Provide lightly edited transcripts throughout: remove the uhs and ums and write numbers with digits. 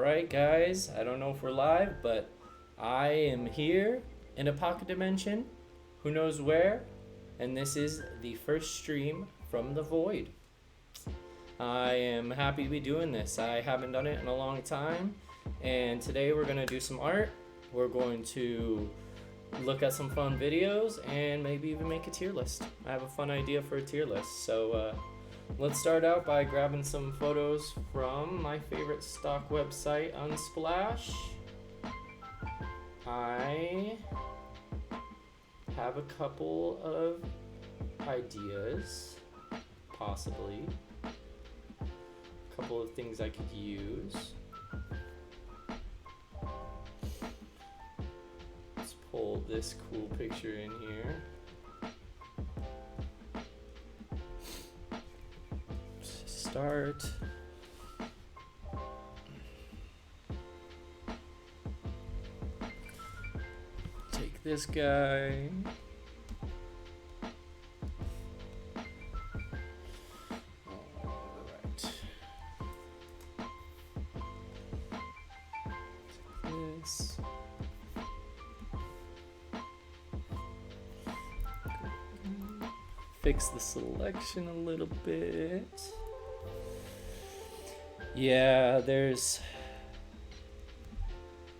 Alright, guys, I don't know if we're live, but I am here in a pocket dimension, who knows where, and this is the first stream from the void. I am happy to be doing this. I haven't done it in a long time, and today we're going to do some art. We're going to look at some fun videos and maybe even make a tier list. I have a fun idea for a tier list, so let's start out by grabbing some photos from my favorite stock website, Unsplash. I have a couple of ideas, possibly. A couple of things I could use. Let's pull this cool picture in here. Start. Take this guy. Alright. Take this. Fix the selection a little bit. Yeah, there's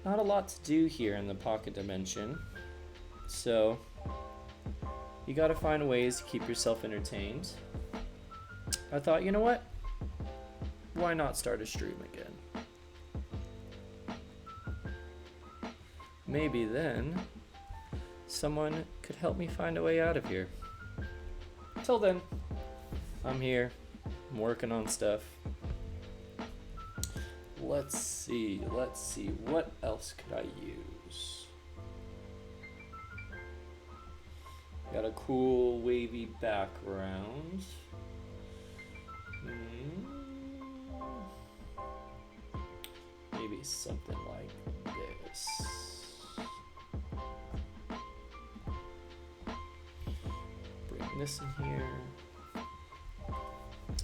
not a lot to do here in the pocket dimension, so you gotta find ways to keep yourself entertained. I thought, you know what? Why not start a stream again? Maybe then someone could help me find a way out of here. Till then, I'm here, I'm working on stuff. Let's see, what else could I use? Got a cool wavy background. Maybe something like this. Bring this in here.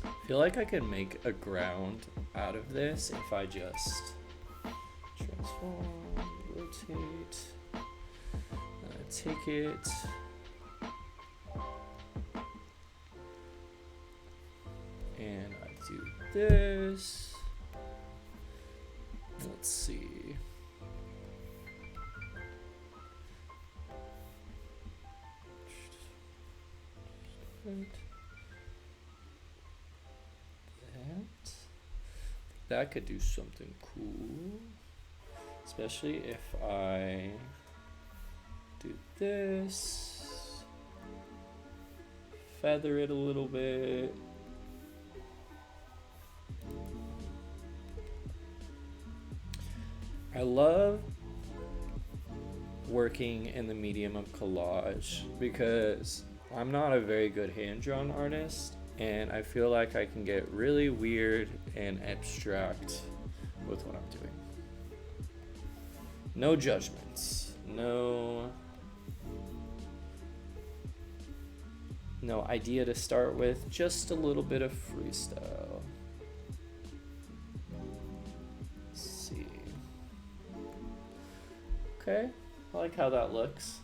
I feel like I could make a ground out of this if I just transform, rotate, take it, and I do this. Let's see. That could do something cool, especially if I do this, feather it a little bit. I love working in the medium of collage because I'm not a very good hand-drawn artist, and I feel like I can get really weird and abstract with what I'm doing. No judgments, no idea to start with, just a little bit of freestyle. Let's see. Okay, I like how that looks.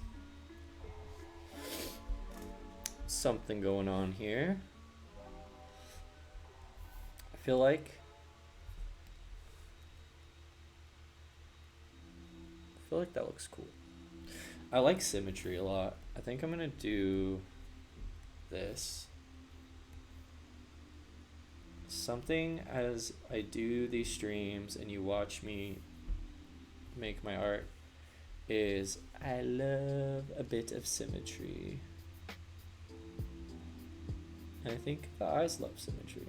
Something going on here. I feel like that looks cool. I like symmetry a lot. I think I'm gonna do this. Something as I do these streams and you watch me make my art is I love a bit of symmetry. And I think the eyes love symmetry.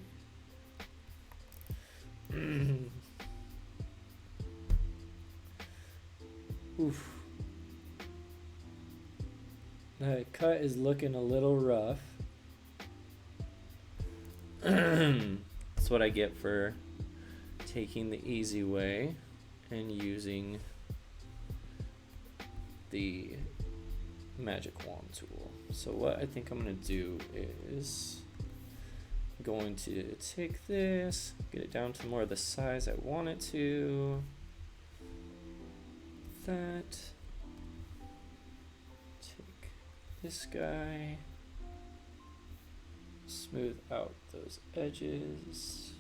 Oof. The cut is looking a little rough. That's what I get for taking the easy way and using the magic wand tool. So what I think I'm gonna do is going to take this, get it down to more of the size I want it to. That. Take this guy. Smooth out those edges.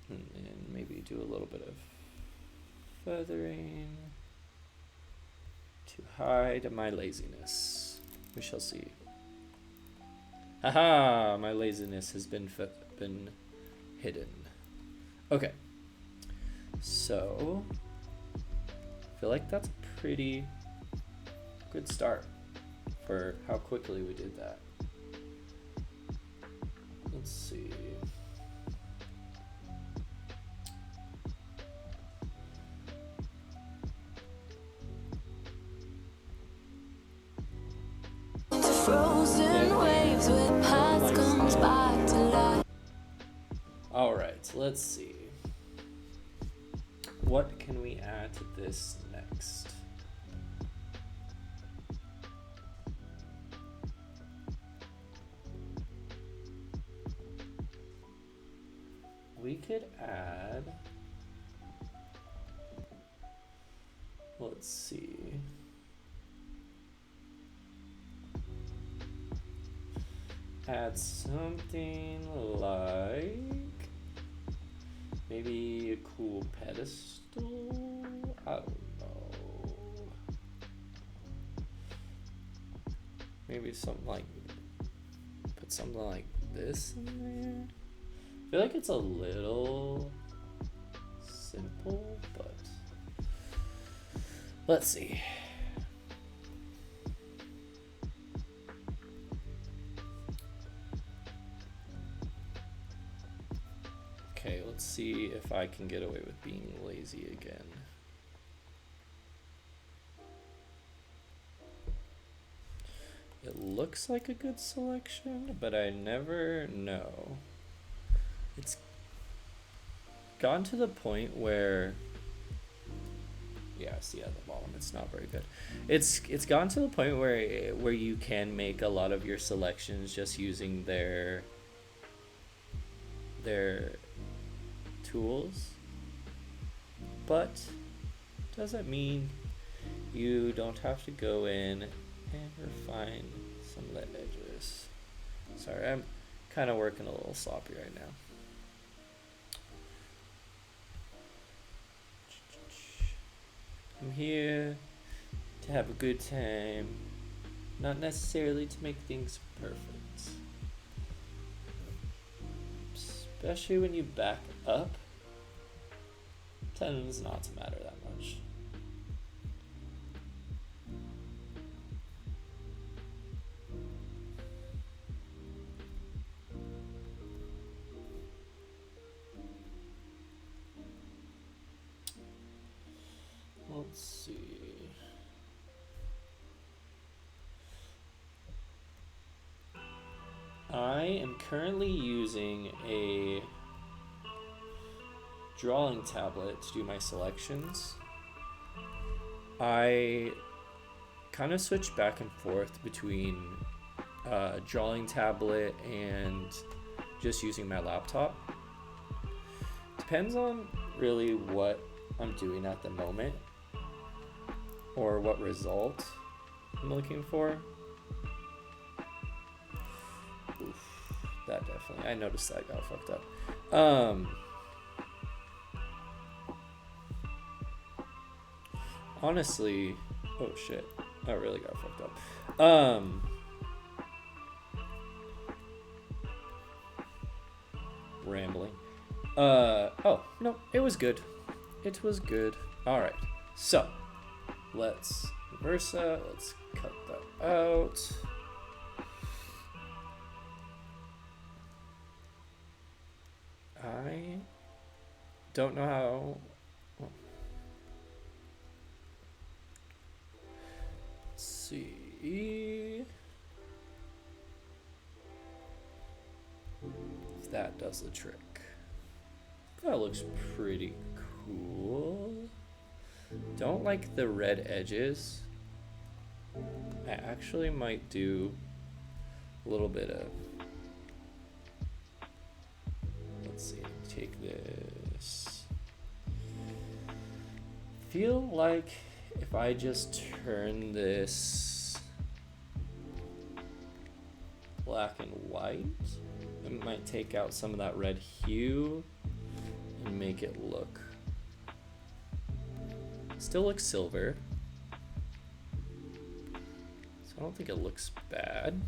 And then maybe do a little bit of feathering to hide my laziness. We shall see. Haha, my laziness has been hidden. Okay. So, I feel like that's a pretty good start for how quickly we did that. Let's see. Frozen waves with past comes back to life. All right, let's see. What can we add to this next? We could add, let's see. Add something like maybe a cool pedestal? I don't know. Maybe something like, put something like this in there. I feel like it's a little simple, but let's see. Okay, let's see if I can get away with being lazy again. It looks like a good selection, but I never know. It's gone to the point where, yeah, see at the bottom, it's not very good. It's gone to the point where you can make a lot of your selections just using their tools, but doesn't mean you don't have to go in and refine some of the edges. Sorry, I'm kind of working a little sloppy right now. I'm here to have a good time, not necessarily to make things perfect. Especially when you back up, tends not to matter that much. Let's see. I am currently using a drawing tablet to do my selections. I kind of switch back and forth between drawing tablet and just using my laptop. Depends on really what I'm doing at the moment or what result I'm looking for. Oof, that definitely, I noticed that got fucked up. Honestly, oh shit, that really got fucked up. Rambling. Oh, no, it was good. It was good. Alright, so, let's reverse that, let's cut that out. I don't know how. Let's see if that does the trick. That looks pretty cool. Don't like the red edges. I actually might do a little bit of, let's see, take this. Feel like if I just turn this black and white, it might take out some of that red hue and make it look, still looks silver. So I don't think it looks bad.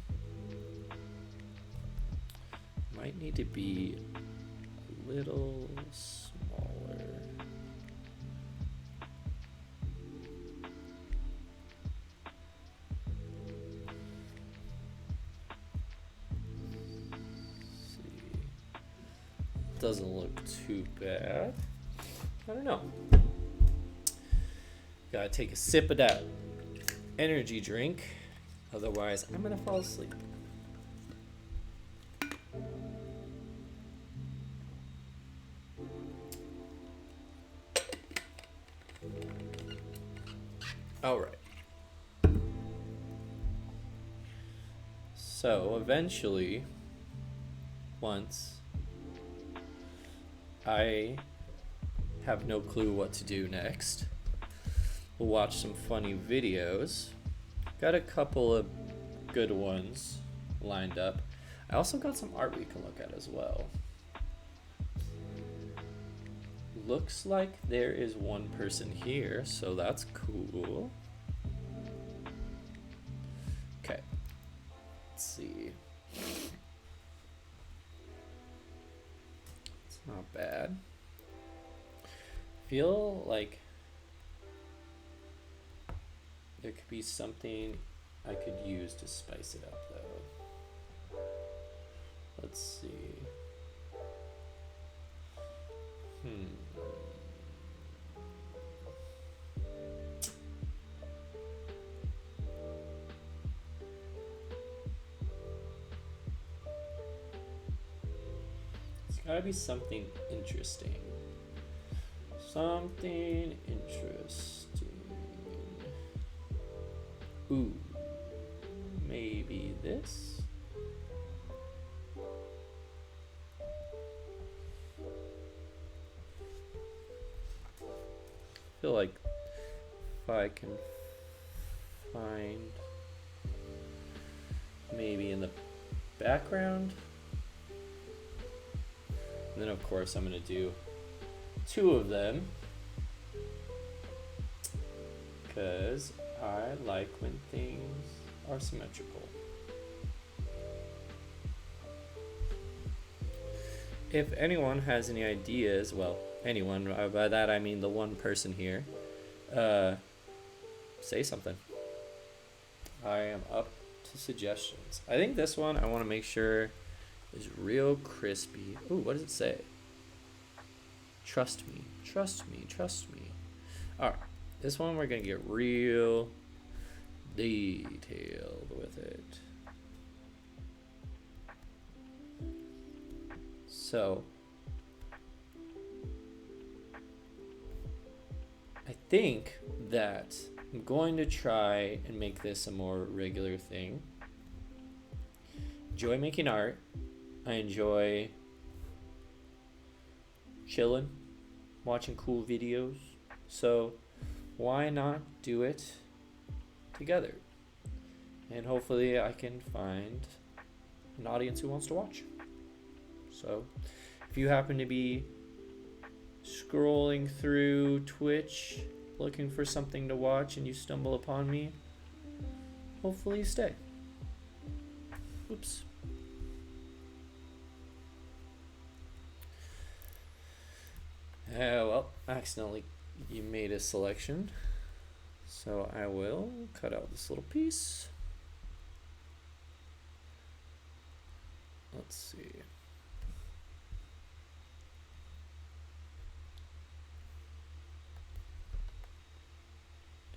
Might need to be a little smaller. Doesn't look too bad. I don't know. Gotta take a sip of that energy drink, otherwise I'm gonna fall asleep. All right. So eventually, once I have no clue what to do next, we'll watch some funny videos. Got a couple of good ones lined up. I also got some art we can look at as well. Looks like there is one person here, so that's cool. Okay, let's see. It's not bad. Feel like there could be something I could use to spice it up though. Let's see. It's gotta be something interesting. Something interesting. Ooh, maybe this? I feel like if I can find maybe in the background, and then of course I'm gonna do two of them because I like when things are symmetrical. If anyone has any ideas, well, anyone, by that I mean the one person here, say something. I am up to suggestions. I think this one I want to make sure is real crispy. Ooh, what does it say? Trust me, trust me, trust me. Alright, this one we're gonna get real detailed with it. So, I think that I'm going to try and make this a more regular thing. Enjoy making art. I enjoy chilling, watching cool videos. So why not do it together? And hopefully I can find an audience who wants to watch. So if you happen to be scrolling through Twitch looking for something to watch and you stumble upon me, hopefully you stay. Oops. Well, accidentally you made a selection. So I will cut out this little piece. Let's see.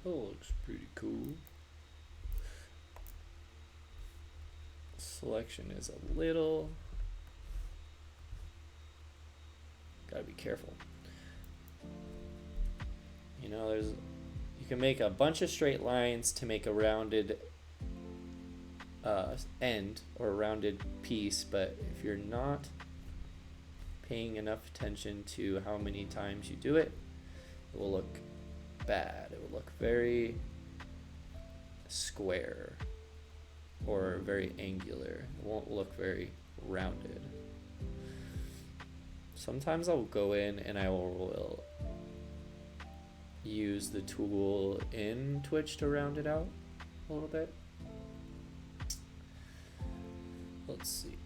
That looks pretty cool. Selection is a little, gotta be careful. You know, you can make a bunch of straight lines to make a rounded end or rounded piece, but if you're not paying enough attention to how many times you do it, it will look bad. It will look very square or very angular. It won't look very rounded. Sometimes I'll go in and I will use the tool in Twitch to round it out a little bit. Let's see.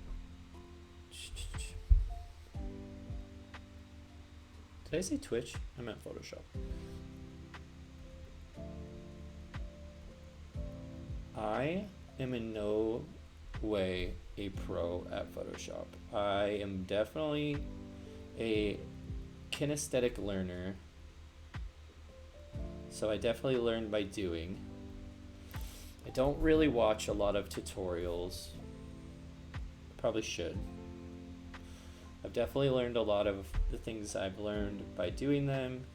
Did I say Twitch? I meant Photoshop. I am in no way a pro at Photoshop. I am definitely a kinesthetic learner. So I definitely learn by doing. I don't really watch a lot of tutorials. Probably should. I've definitely learned a lot of the things I've learned by doing them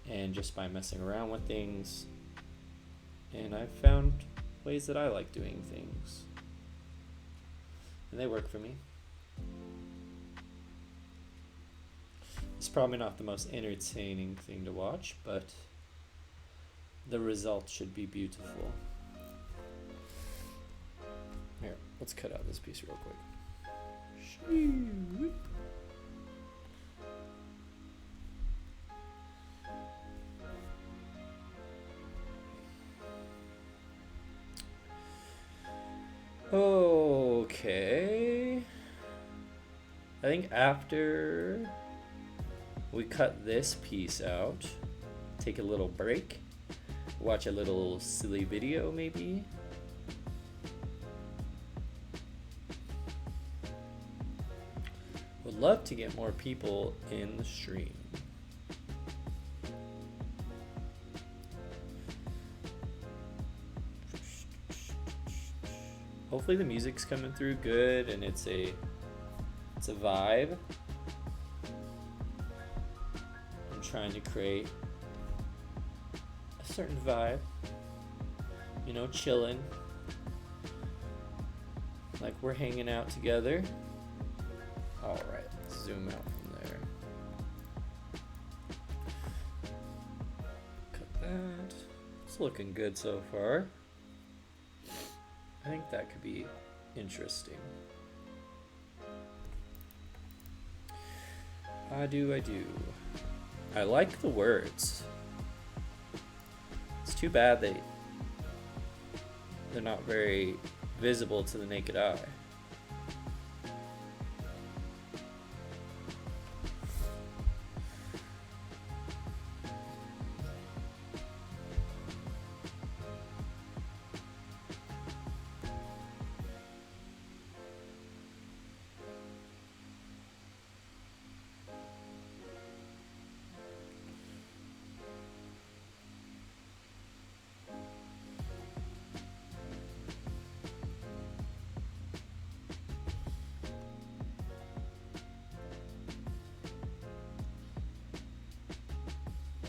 and just by messing around with things. And I've found ways that I like doing things. And they work for me. It's probably not the most entertaining thing to watch, but the result should be beautiful. Here, let's cut out this piece real quick. Okay. I think after we cut this piece out, take a little break, watch a little silly video maybe. Would love to get more people in the stream. Hopefully the music's coming through good and it's a vibe. I'm trying to create a certain vibe, you know, chilling, like we're hanging out together. All right, let's zoom out from there. Cut that. It's looking good so far. I think that could be interesting. I do. I like the words. It's too bad they're not very visible to the naked eye.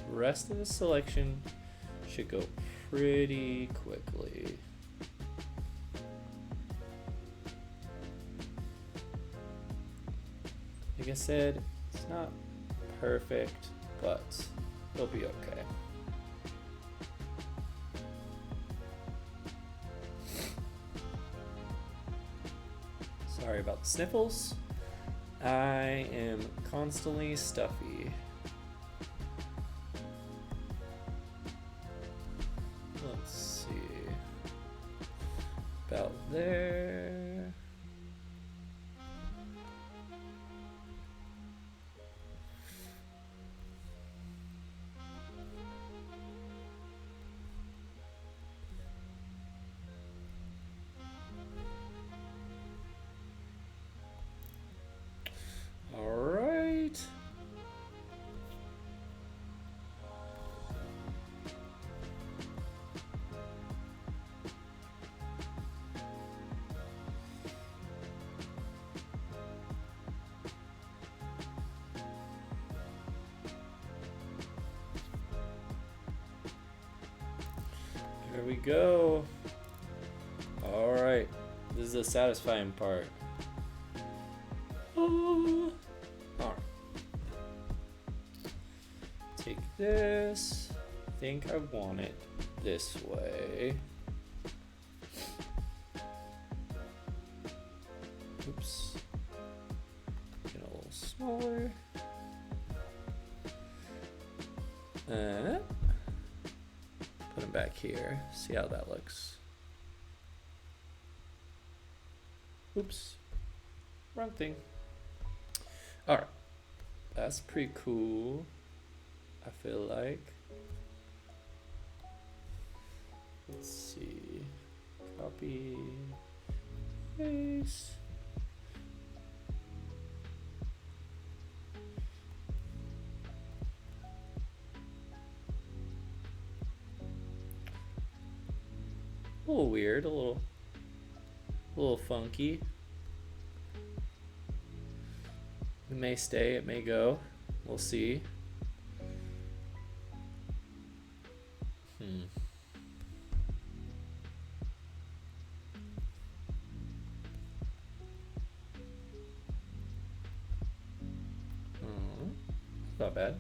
The rest of the selection should go pretty quickly. Like I said, it's not perfect, but it'll be okay. Sorry about the sniffles. I am constantly stuffy. Let's see. About there. All right. Here we go. Alright, this is the satisfying part. Alright. Take this. I think I want it this way. Oops. Get a little smaller. Put them back here. See how that looks. Oops. Wrong thing. Alright. That's pretty cool. I feel like. Let's see. Copy. Paste. A little weird, a little funky. It may stay, it may go. We'll see. Not bad.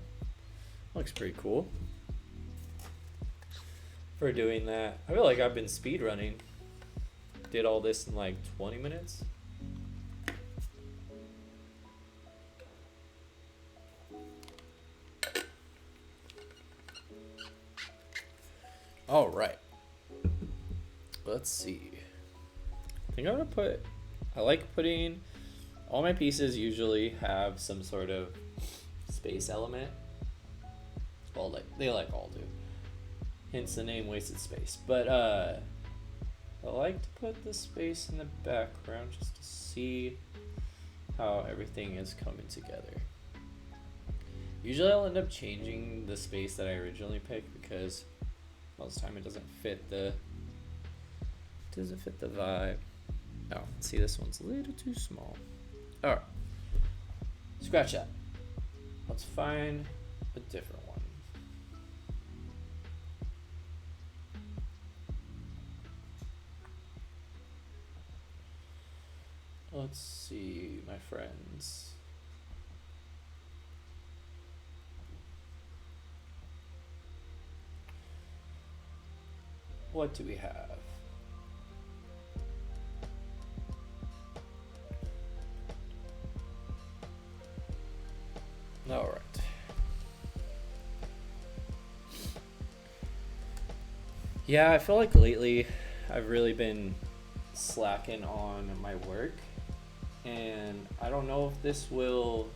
Looks pretty cool. For doing that, I feel like I've been speed running. Did all this in like 20 minutes. All right. Let's see. I think I'm gonna I like putting, all my pieces usually have some sort of space element. Well, they all do. Hence the name wasted space. But I like to put the space in the background just to see how everything is coming together. Usually I'll end up changing the space that I originally picked because most of the time it doesn't fit the vibe. Oh, see, this one's a little too small. Alright. Scratch that. Let's find a different one. Let's see, my friends. What do we have? All right. Yeah, I feel like lately I've really been slacking on my work, and I don't know if this will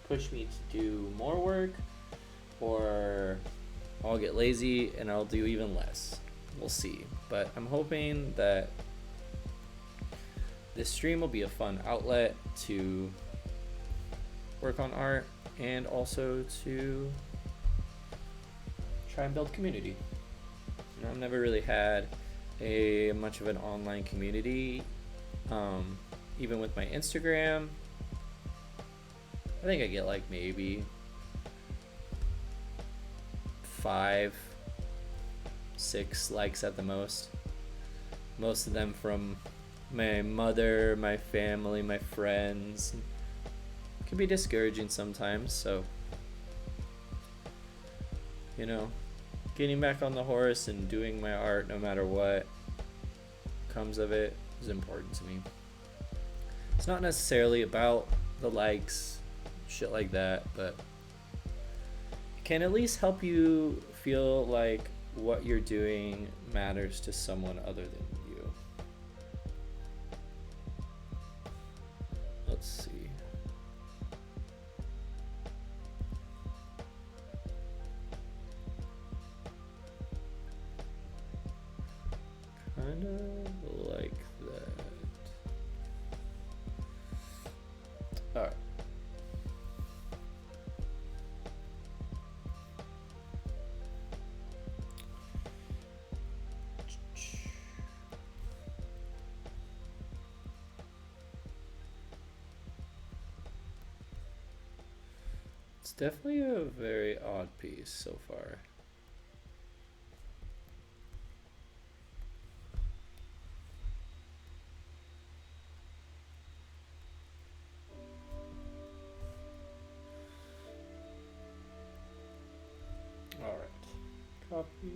push me to do more work or I'll get lazy and I'll do even less. We'll see. But I'm hoping that this stream will be a fun outlet to work on art and also to try and build community. You know, I've never really had much of an online community, even with my Instagram. I think I get like maybe 5, 6 likes at the most. Most of them from my mother, my family, my friends. It can be discouraging sometimes, so you know, getting back on the horse and doing my art no matter what comes of it is important to me. It's not necessarily about the likes, shit like that, but it can at least help you feel like what you're doing matters to someone other than you. Let's see. Kind of like that. Alright. It's definitely a very odd piece so far. Copy.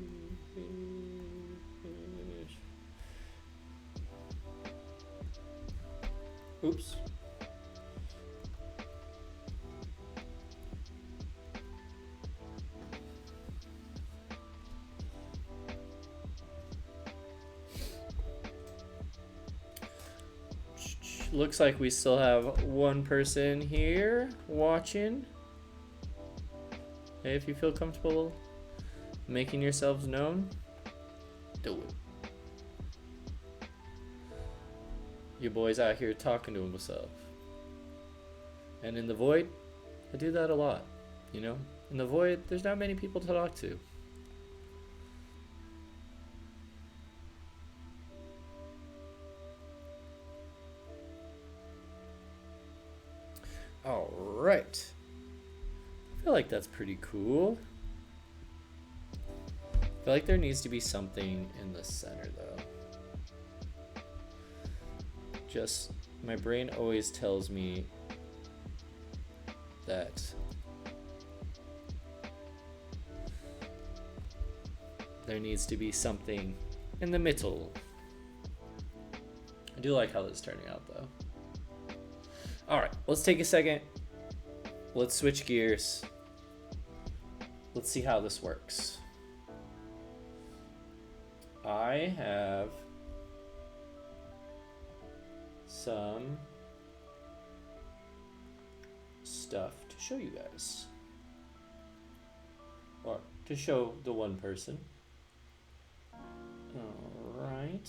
Oops. Looks like we still have one person here watching. Hey, if you feel comfortable making yourselves known, do it. Your boy's out here talking to himself. And in the void, I do that a lot, you know? In the void, there's not many people to talk to. All right. I feel like that's pretty cool. I feel like there needs to be something in the center, though. Just, my brain always tells me that there needs to be something in the middle. I do like how this is turning out, though. All right, let's take a second. Let's switch gears. Let's see how this works. I have some stuff to show you guys. Or to show the one person. All right.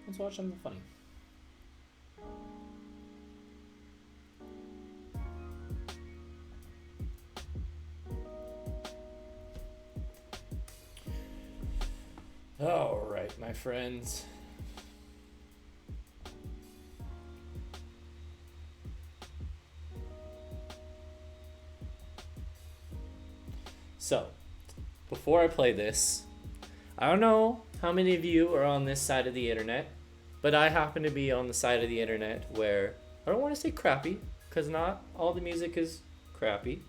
Let's watch something funny. All right, my friends. So, before I play this, I don't know how many of you are on this side of the internet, but I happen to be on the side of the internet where, I don't want to say crappy, because not all the music is crappy,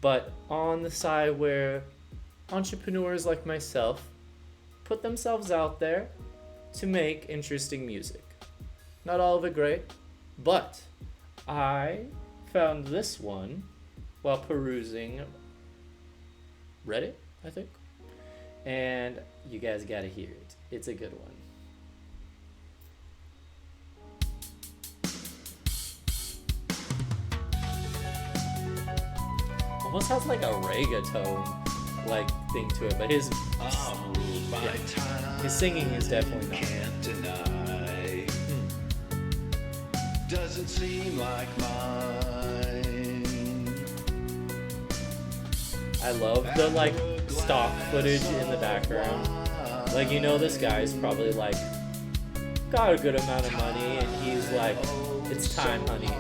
but on the side where entrepreneurs like myself put themselves out there to make interesting music. Not all of it great, but I found this one while perusing Reddit, I think. And you guys gotta hear it. It's a good one. Almost has like a reggaeton like thing to it, but his singing is definitely not. Can't deny. Doesn't seem like mine. I love the like stock footage in the background. Like, you know, this guy's probably like got a good amount of money and he's like, it's time, honey.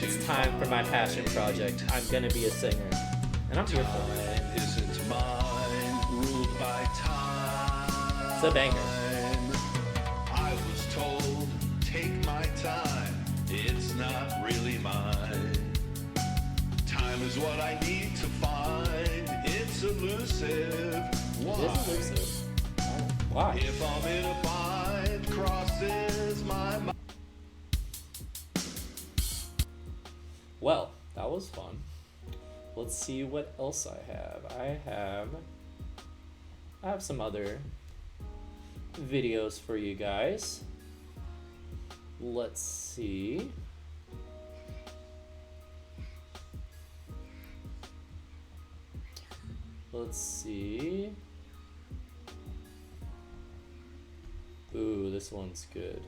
It's time for my passion project. I'm gonna be a singer. And I'm here for it. Isn't mine, ruled by time. It's a banger. I was told, take my time. It's not really mine. Time is what I need to find. It's elusive. Why? It is elusive. Why? If I'm in a bind, crosses my mind. Well, that was fun. Let's see what else I have. I have some other videos for you guys. Let's see. Let's see. Ooh, this one's good.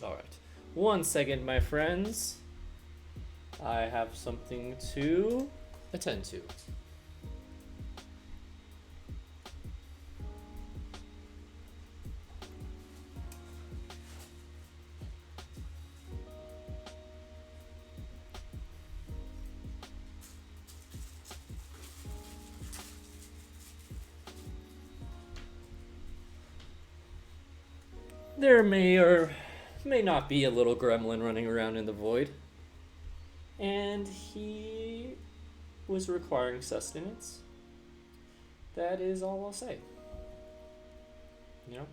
All right. 1 second, my friends. I have something to attend to. there may or may not be a little gremlin running around in the void. And he was requiring sustenance. That is all I'll say. You know?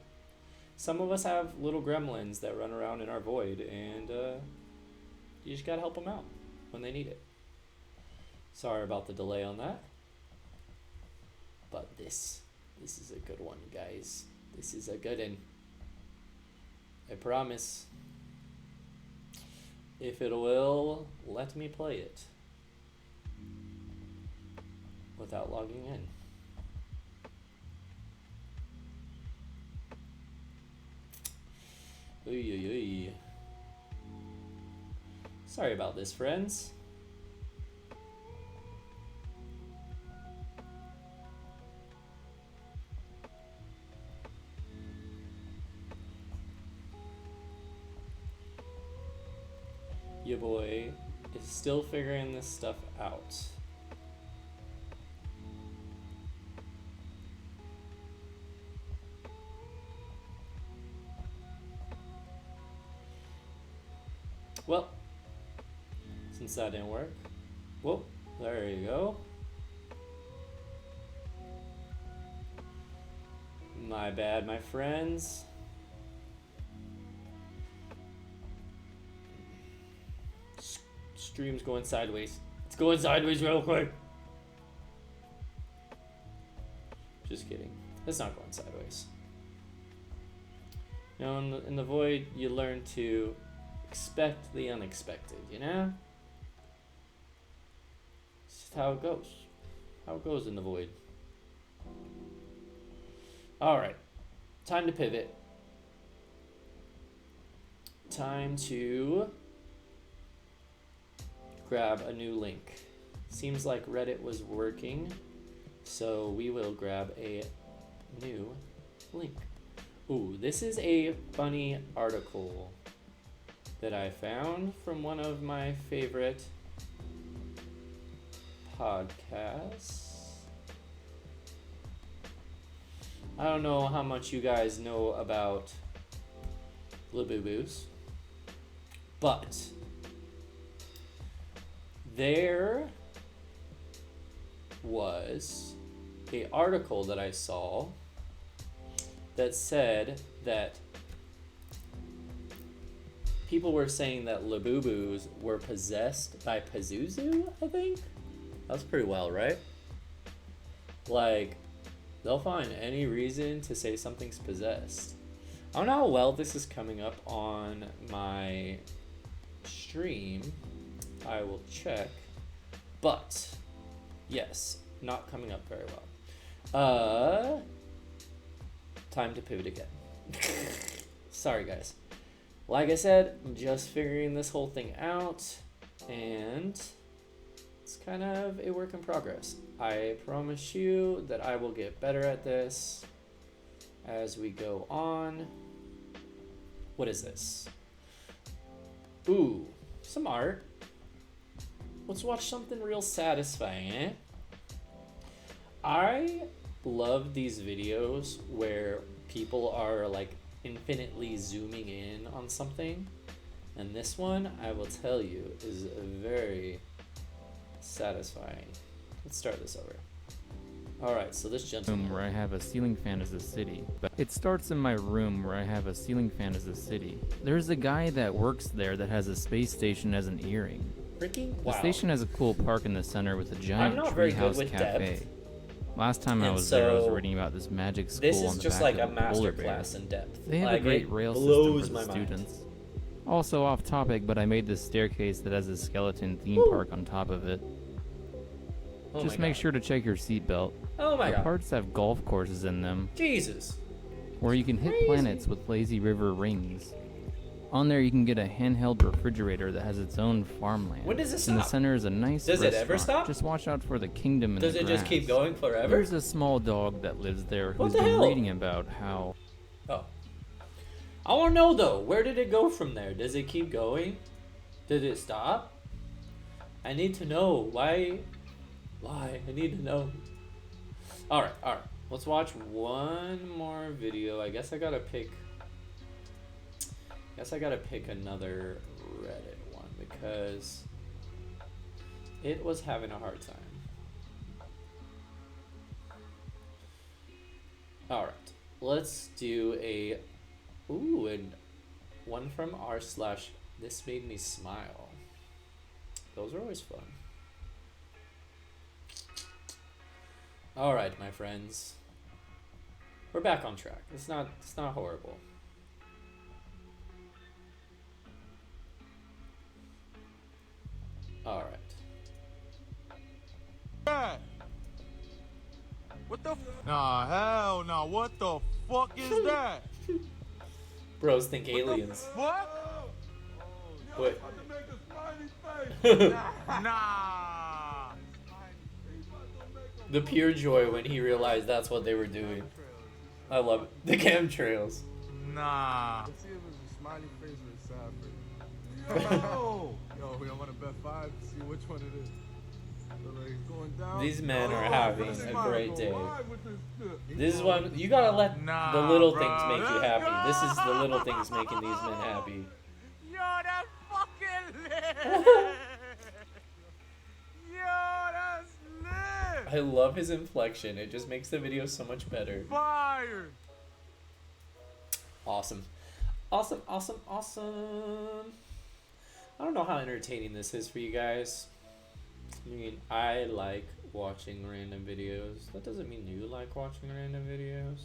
Some of us have little gremlins that run around in our void, and you just gotta help them out when they need it. Sorry about the delay on that. But this is a good one, guys. This is a good one. I promise. If it will let me play it without logging in. Oy, oy, oy. Sorry about this, friends. Your boy is still figuring this stuff out. Well, since that didn't work, whoop, there you go. My bad, my friends. Stream's going sideways. It's going sideways real quick. Just kidding. It's not going sideways. You know, in the void, you learn to expect the unexpected, you know? It's just how it goes. How it goes in the void. Alright. Time to pivot. Time to grab a new link. Seems like Reddit was working, so we will grab a new link. Ooh, this is a funny article that I found from one of my favorite podcasts. I don't know how much you guys know about Labubu's, but there was an article that I saw that said that people were saying that Labubus were possessed by Pazuzu, I think? That's pretty well, right? Like, they'll find any reason to say something's possessed. I don't know how well this is coming up on my stream. I will check. But, yes, not coming up very well. Time to pivot again. Sorry, guys. Like I said, I'm just figuring this whole thing out, and it's kind of a work in progress. I promise you that I will get better at this as we go on. What is this? Ooh, some art. Let's watch something real satisfying, eh? I love these videos where people are like infinitely zooming in on something, and this one, I will tell you, is very satisfying. Let's start this over. Alright, so this gentleman... Where I have a ceiling fan as a city. But it starts in my room where I have a ceiling fan as a city. There's a guy that works there that has a space station as an earring. Ricky? The Wow. station has a cool park in the center with a giant not very good treehouse with cafe. depth. Last time I And was there, I was so reading about this magic school This on is the just back like a of the polar master bear. class in depth. They have like, a great it rail blows system for the my mind. students. Also off topic, but I made this staircase that has a skeleton theme Woo. park on top of it. Oh Just my make God. sure to check your seatbelt. Oh my The god. parts have golf courses in them, Jesus. where you can hit Crazy. planets with lazy river rings. On there you can get a handheld refrigerator that has its own farmland. When does it In the stop? center is a nice Does it restaurant. ever stop? Just watch out for the kingdom in Does the it just keep grass. going forever? There's a small dog that lives there What who's the been hell? reading about how Oh. I want to know though, where did it go from there? Does it keep going? Did it stop? I need to know. Why? I need to know. Alright. Let's watch one more video. I guess I gotta pick Guess I gotta pick another Reddit one because it was having a hard time. Alright, let's do a, ooh, and one from r slash this made me smile. Those are always fun. Alright, my friends. We're back on track. It's not horrible. Alright. What the Nah, hell no. What the fuck is that? Bros think aliens. What? What? Nah. The pure joy when he realized that's what they were doing. I love it. The chemtrails. Nah. Let's see if it's a smiley face or a sad face. Yo, we don't want to bet 5 to see which one it is. So, like, it's going down. These men are Oh, having this a might great go day. wide with this shit. This is one you gotta let Nah, the little bro. things make you happy. This is the little things making these men happy. Yo, that fucking lit. Yo, that's lit. I love his inflection. It just makes the video so much better. Fire. Awesome. Awesome, awesome, awesome. I don't know how entertaining this is for you guys. I mean, I like watching random videos. That doesn't mean you like watching random videos.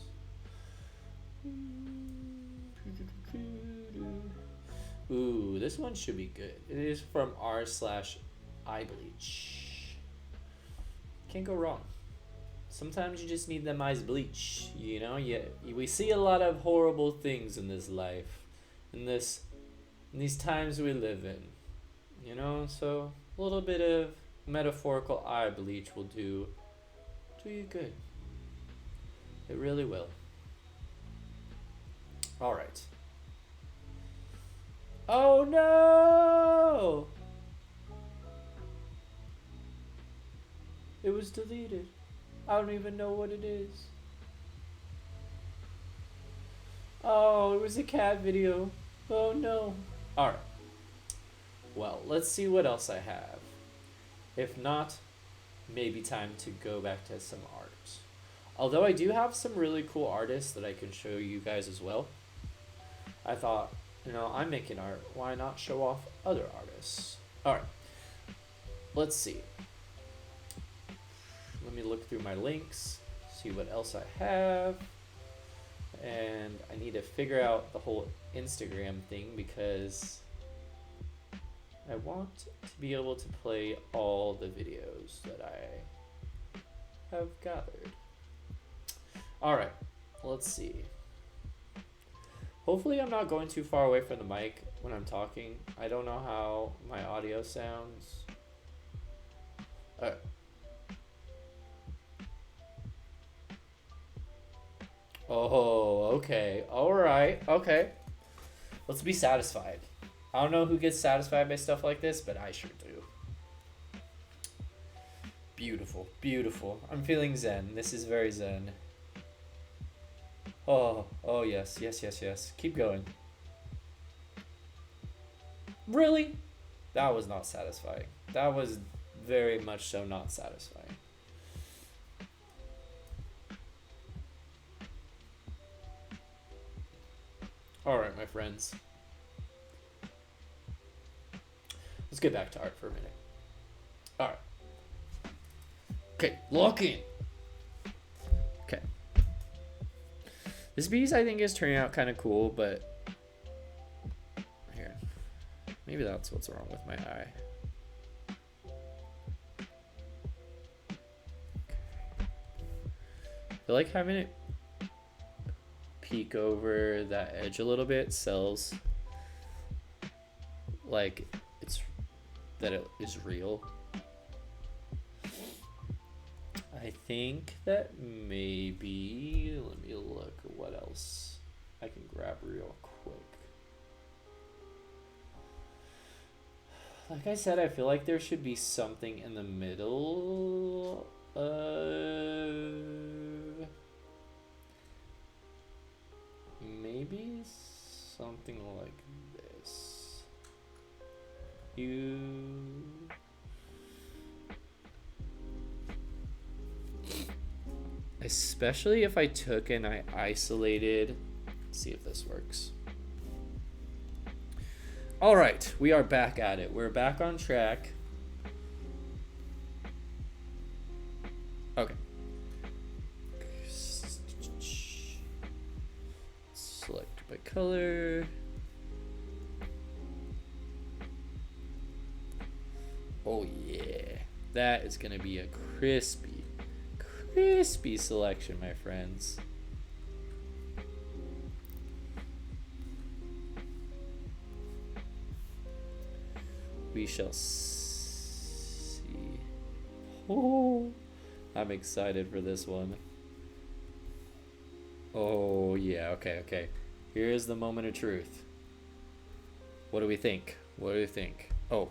Ooh, this one should be good. It is from r slash eyebleach. Can't go wrong. Sometimes you just need them eyes bleach, you know? We see a lot of horrible things in this life, in these times we live in, you know? So a little bit of metaphorical eye bleach will do you good. It really will. All right. Oh no! It was deleted. I don't even know what it is. Oh, it was a cat video. Oh no. Alright. Well, let's see what else I have. If not, maybe time to go back to some art. Although I do have some really cool artists that I can show you guys as well. I thought, you know, I'm making art. Why not show off other artists? Alright. Let's see. Let me look through my links, see what else I have. And I need to figure out the whole Instagram thing because I want to be able to play all the videos that I have gathered. Alright, let's see. Hopefully I'm not going too far away from the mic when I'm talking. I don't know how my audio sounds. Alright. Oh, okay. Alright, okay. Let's be satisfied. I don't know who gets satisfied by stuff like this, but I sure do. Beautiful, beautiful. I'm feeling zen. This is very zen. Oh, oh yes, yes, yes, yes. Keep going. Really? That was not satisfying. That was very much so not satisfying. Alright, my friends. Let's get back to art for a minute. Alright. Okay, lock in. Okay. This piece I think is turning out kind of cool, but here. Maybe that's what's wrong with my eye. I feel like having it peek over that edge a little bit sells like it's that it is real. I think that maybe, let me look at what else I can grab real quick. Like I said, I feel like there should be something in the middle of maybe something like this. You. Especially if I took and I isolated. Let's see if this works. All right, we are back at it. We're back on track. Okay. Select by color. Oh yeah, that is gonna be a crispy selection, my friends. We shall see. Oh, I'm excited for this one. Oh yeah, okay. Here's the moment of truth. What do we think? Oh,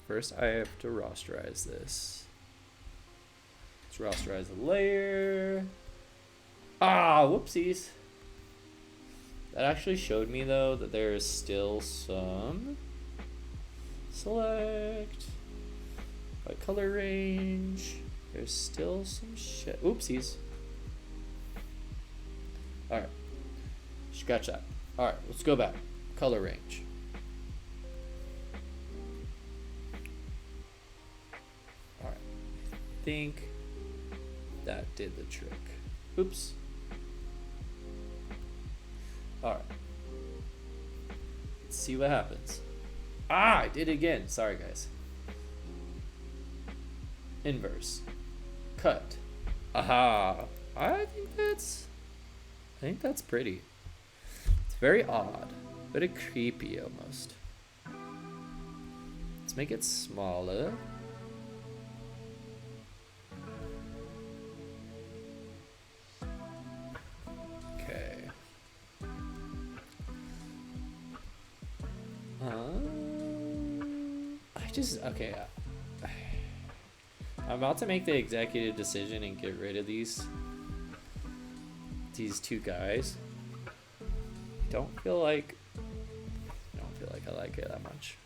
first I have to rasterize this. Let's rasterize the layer. Ah, whoopsies. That actually showed me though that there is still some. Select by color range. There's still some shit. Oopsies. Alright. Scratch that. Alright, let's go back. Color range. Alright. I think that did the trick. Oops. Alright. Let's see what happens. Ah, I did it again. Sorry, guys. Inverse. Cut. Aha. I think that's pretty. It's very odd. Very creepy almost. Let's make it smaller. Okay. Okay. I'm about to make the executive decision and get rid of these two guys. Don't feel like I like it that much.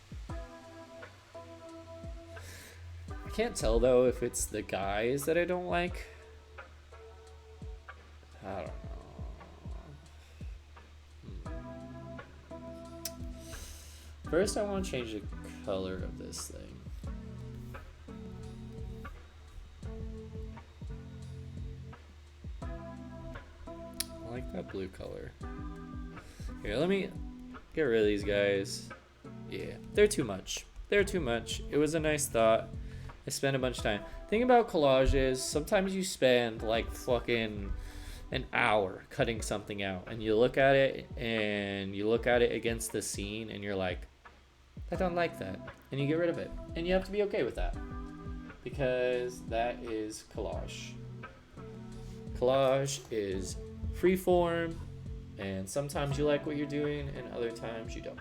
I can't tell though if it's the guys that I don't like. I don't know. First, I want to change the color of this thing. I like that blue color. Here, let me get rid of these guys. Yeah, they're too much. It was a nice thought. I spent a bunch of time. Thing about collages, sometimes you spend like fucking an hour cutting something out and you look at it against the scene and you're like, I don't like that. And you get rid of it. And you have to be okay with that. Because that is collage. Collage is free form, and sometimes you like what you're doing and other times you don't.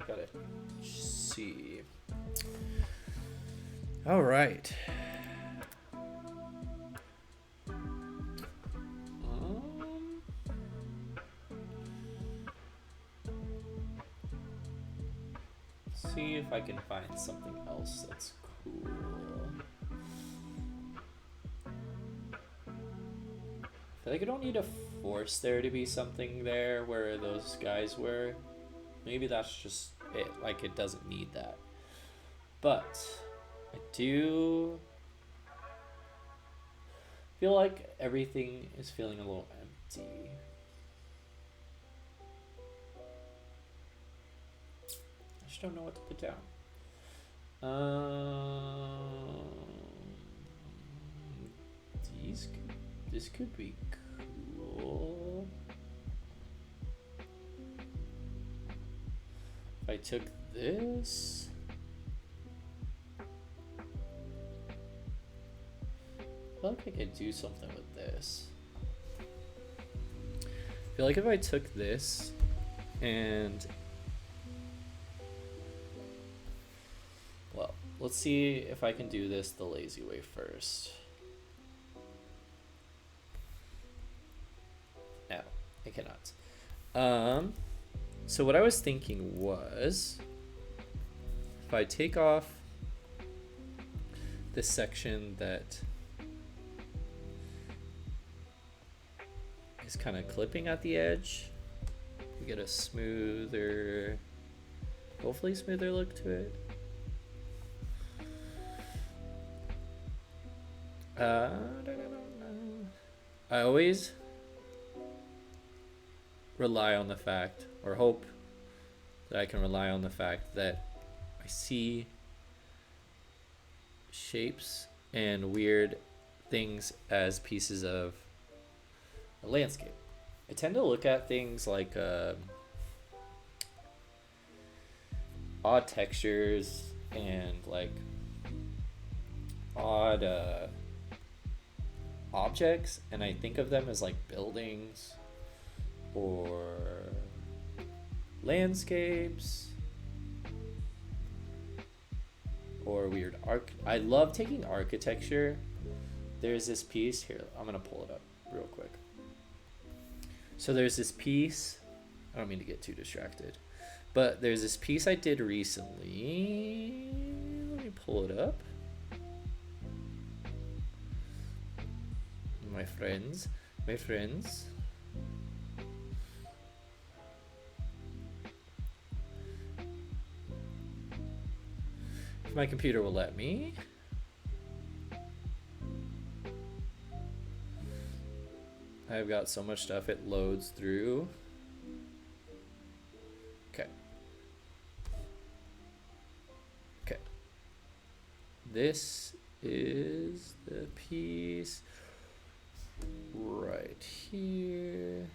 Got it. See. All right. See if I can find something else that's cool. I feel like I don't need to force there to be something there where those guys were. Maybe that's just it. Like, it doesn't need that. But I do feel like everything is feeling a little empty. I just don't know what to put down. This could be cool. If I took this, I feel like I could do something with this. I feel like if I took this and, well, let's see if I can do this the lazy way first. cannot. So what I was thinking was, if I take off this section that is kind of clipping at the edge, we get a smoother, hopefully smoother look to it. I always rely on the fact, or hope that I can rely on the fact that I see shapes and weird things as pieces of a landscape. I tend to look at things like odd textures and like odd objects, and I think of them as like buildings or landscapes or weird I love taking architecture. There's this piece here, I'm gonna pull it up real quick. So there's this piece, I don't mean to get too distracted, but there's this piece I did recently. Let me pull it up. My friends. If my computer will let me. I've got so much stuff it loads through. Okay. This is the piece right here.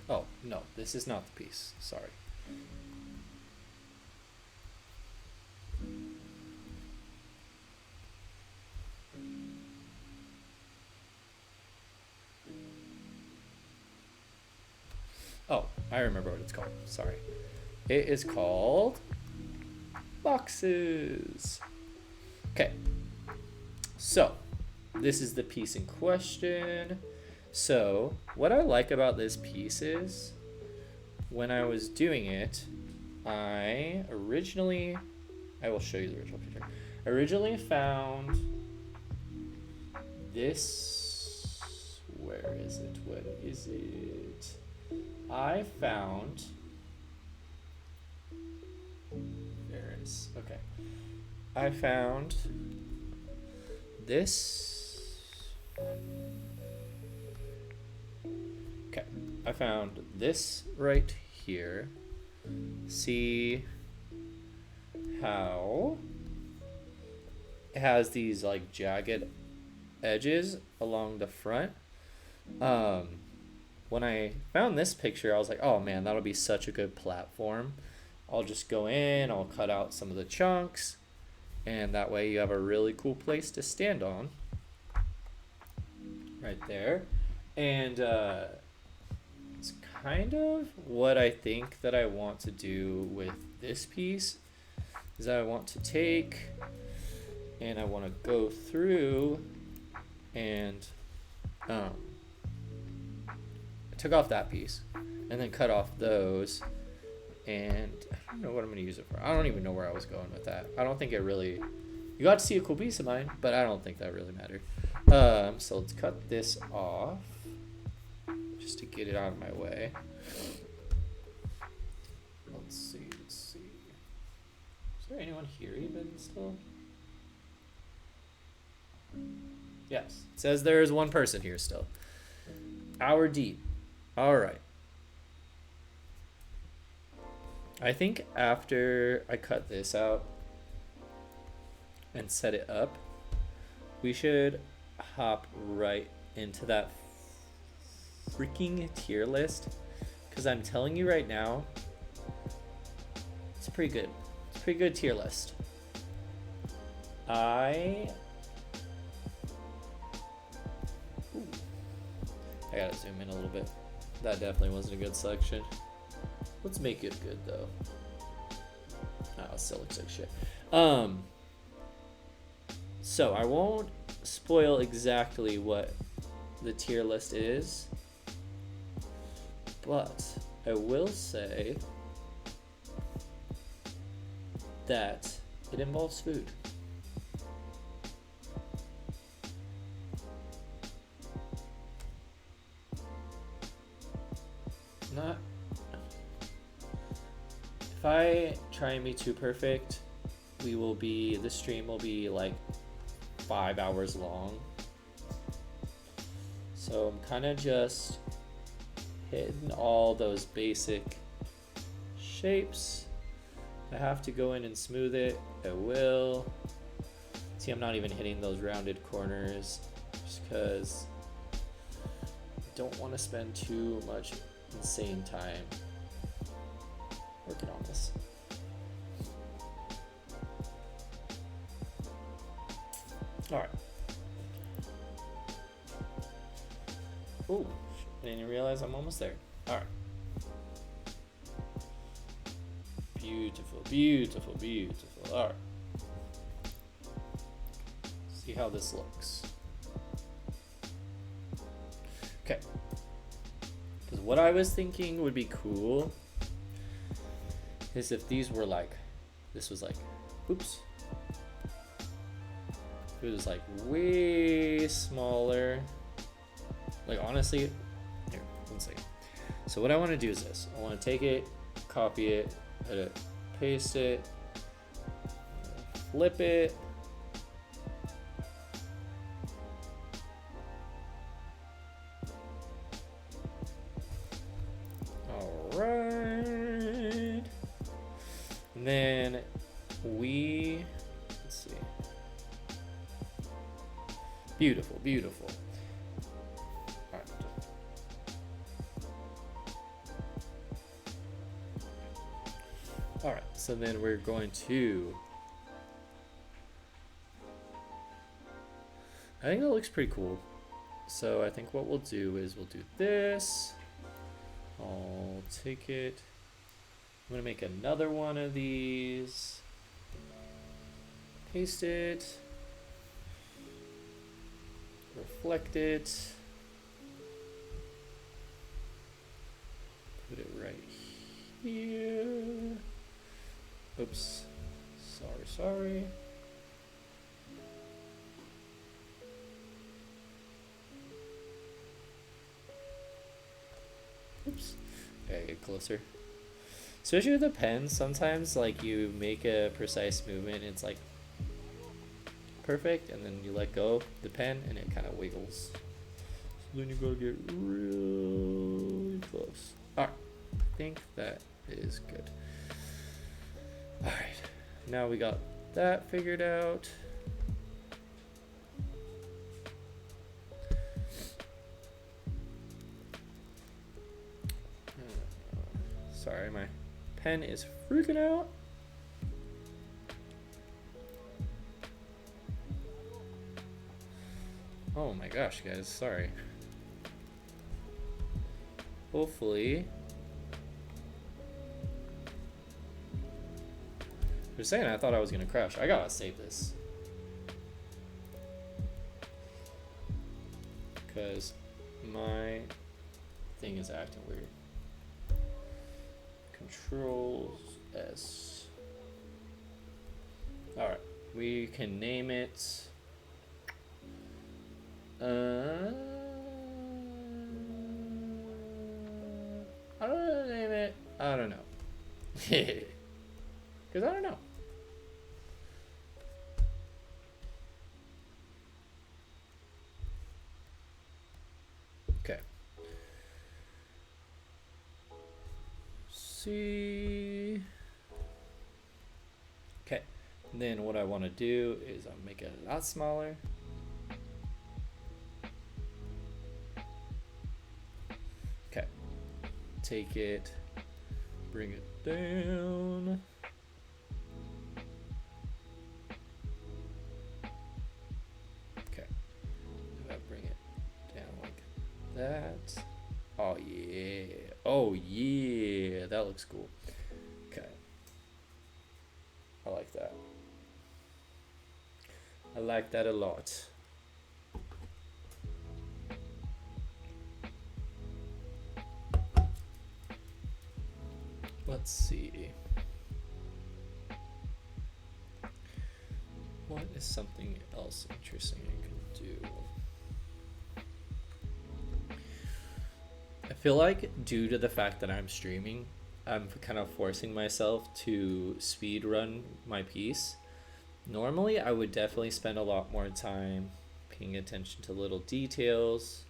Oh, no, this is not the piece. Sorry. Oh, I remember what it's called. Sorry. It is called boxes. Okay. So, this is the piece in question. So, what I like about this piece is, when I was doing it, I will show you the original picture. I originally found this, where is it? What is it? I found, there it is, okay. I found this, okay, I found this right here. See how it has these like jagged edges along the front? When I found this picture, I was like, oh man, that'll be such a good platform. I'll just go in, I'll cut out some of the chunks, and that way you have a really cool place to stand on. Right there. And it's kind of what I think that I want to do with this piece, is that I want to take and I want to go through and took off that piece and then cut off those, and I don't know what I'm going to use it for. I don't even know where I was going with that. I don't think it really, you got to see a cool piece of mine, but I don't think that really mattered. So let's cut this off just to get it out of my way. Let's see. Is there anyone here even still? Yes, it says there is one person here still. Hour deep. All right. I think after I cut this out and set it up, we should hop right into that freaking tier list, because I'm telling you right now, it's pretty good. It's a pretty good tier list. I gotta zoom in a little bit. That definitely wasn't a good selection. Let's make it good though. Oh, it still looks like shit. So I won't spoil exactly what the tier list is, but I will say that it involves food. Not. If I try and be too perfect, the stream will be like 5 hours long. So I'm kind of just hitting all those basic shapes. If I have to go in and smooth it, I will. See, I'm not even hitting those rounded corners just because I don't want to spend too much insane time working on this. All right. Oh, I didn't realize I'm almost there. All right. Beautiful, beautiful, beautiful. All right. See how this looks. Okay. Because what I was thinking would be cool is if these were like, this was like, oops. It was like way smaller. Like honestly, here, 1 second. So what I want to do is this. I want to take it, copy it, edit, paste it, flip it. All right. And then let's see. Beautiful, beautiful. All right. All right, so then we're going to, I think that looks pretty cool. So I think what we'll do is we'll do this. I'll take it. I'm gonna make another one of these. Paste it. Reflect it. Put it right here. Oops. Sorry. Oops. Okay, get closer. Especially with the pen, sometimes like you make a precise movement, it's like perfect, and then you let go of the pen and it kind of wiggles. So then you gotta get really close. Alright, I think that is good. Alright, now we got that figured out. Sorry, my pen is freaking out. Oh my gosh, guys, sorry. Hopefully. For a second, I thought I was gonna crash. I gotta save this. Because my thing is acting weird. Control S. Alright, we can name it. I don't know how to name it. I don't know. Because I don't know. Okay. See. Okay. And then what I want to do is I'll make it a lot smaller. Okay. Take it, bring it down. Okay. If I bring it down like that. Oh yeah. Oh yeah. That looks cool. Okay. I like that. I like that a lot. Let's see. What is something else interesting I can do? I feel like due to the fact that I'm streaming, I'm kind of forcing myself to speed run my piece. Normally, I would definitely spend a lot more time paying attention to little details,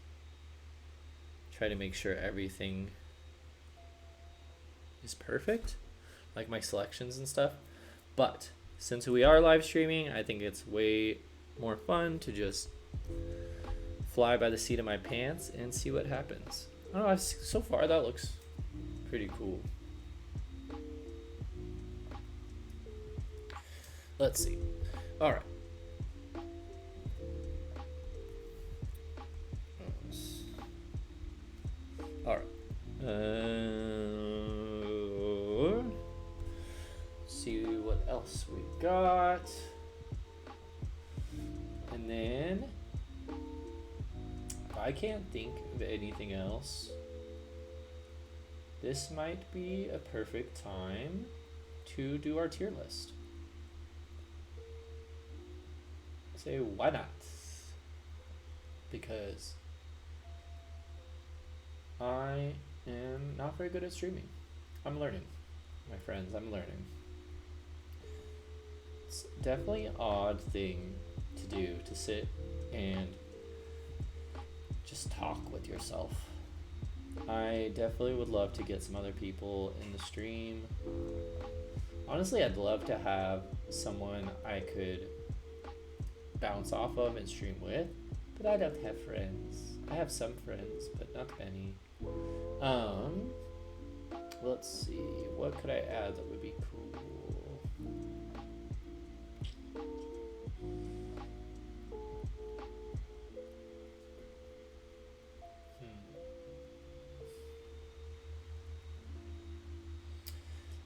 try to make sure everything is perfect, like my selections and stuff. But since we are live streaming, I think it's way more fun to just fly by the seat of my pants and see what happens. I don't know, so far that looks pretty cool. Let's see. All right. All right. See what else we got. And then, if I can't think of anything else, this might be a perfect time to do our tier list. Say, why not? Because I am not very good at streaming. I'm learning, my friends, I'm learning. It's definitely an odd thing to do, to sit and just talk with yourself. I definitely would love to get some other people in the stream. Honestly, I'd love to have someone I could bounce off of and stream with, but I don't have friends. I have some friends, but not many. Let's see, what could I add that would be cool?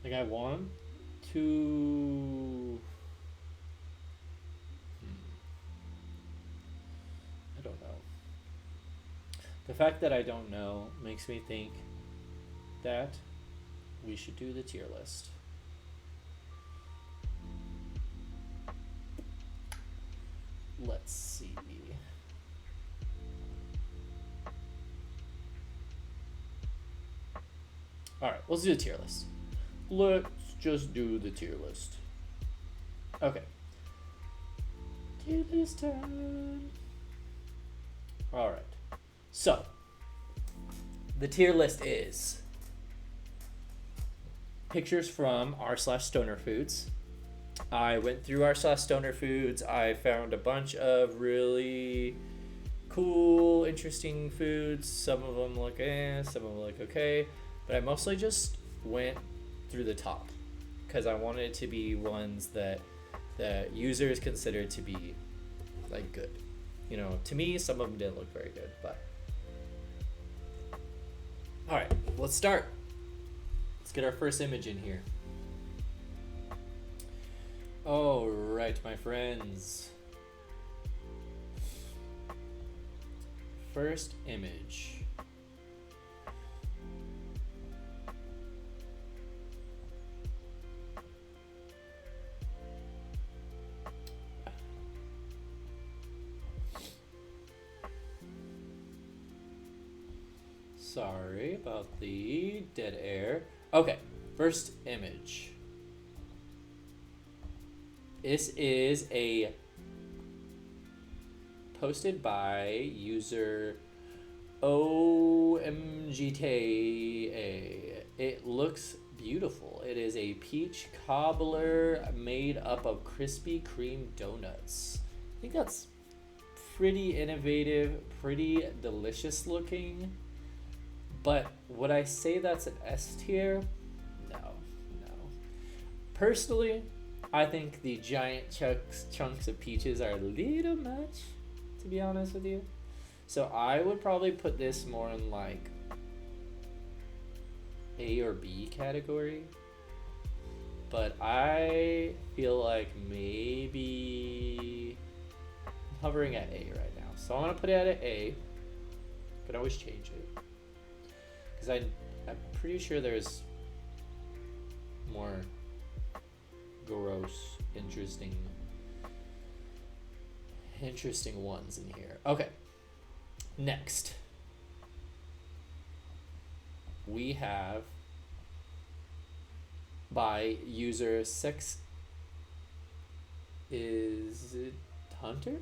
Like I want to I don't know. The fact that I don't know makes me think that we should do the tier list. Let's see. Alright, let's do the tier list. Let's just do the tier list. Okay. Tier list time. Alright. So, the tier list is pictures from r/stonerfoods. I went through r/stonerfoods. I found a bunch of really cool, interesting foods. Some of them look some of them look okay. But I mostly just went through the top because I wanted it to be ones that users considered to be like good. You know, to me, some of them didn't look very good, but all right, let's start. Let's get our first image in here. All right, my friends. First image. Sorry about the dead air. Okay, first image. This is a posted by user OMGTA. It looks beautiful. It is a peach cobbler made up of Krispy Kreme donuts. I think that's pretty innovative, pretty delicious looking. But would I say that's an S tier? No. Personally, I think the giant chunks of peaches are a little much, to be honest with you. So I would probably put this more in like A or B category. But I feel like maybe I'm hovering at A right now. So I'm gonna put it at A. Could always change it. Because I'm pretty sure there's more gross, interesting ones in here. Okay. Next. We have by user sex is it Hunter?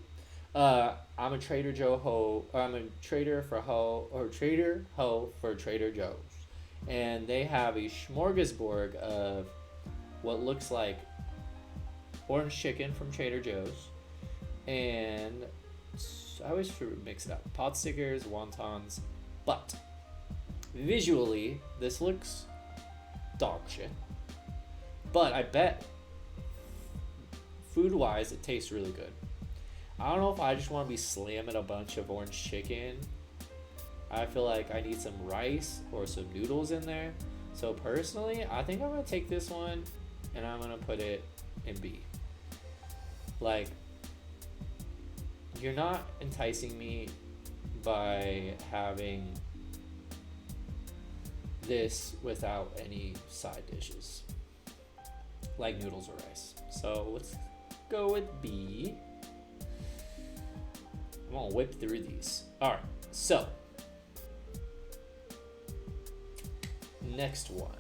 I'm a Trader Joe ho. I'm a trader for ho or trader ho for Trader Joe's, and they have a smorgasbord of what looks like orange chicken from Trader Joe's, and I always mix it up. Pot stickers, wontons, but visually this looks dog shit. But I bet food-wise it tastes really good. I don't know if I just want to be slamming a bunch of orange chicken. I feel like I need some rice or some noodles in there. So personally, I think I'm going to take this one and I'm going to put it in B. Like, you're not enticing me by having this without any side dishes, like noodles or rice. So let's go with B. I'm gonna whip through these. All right, so next one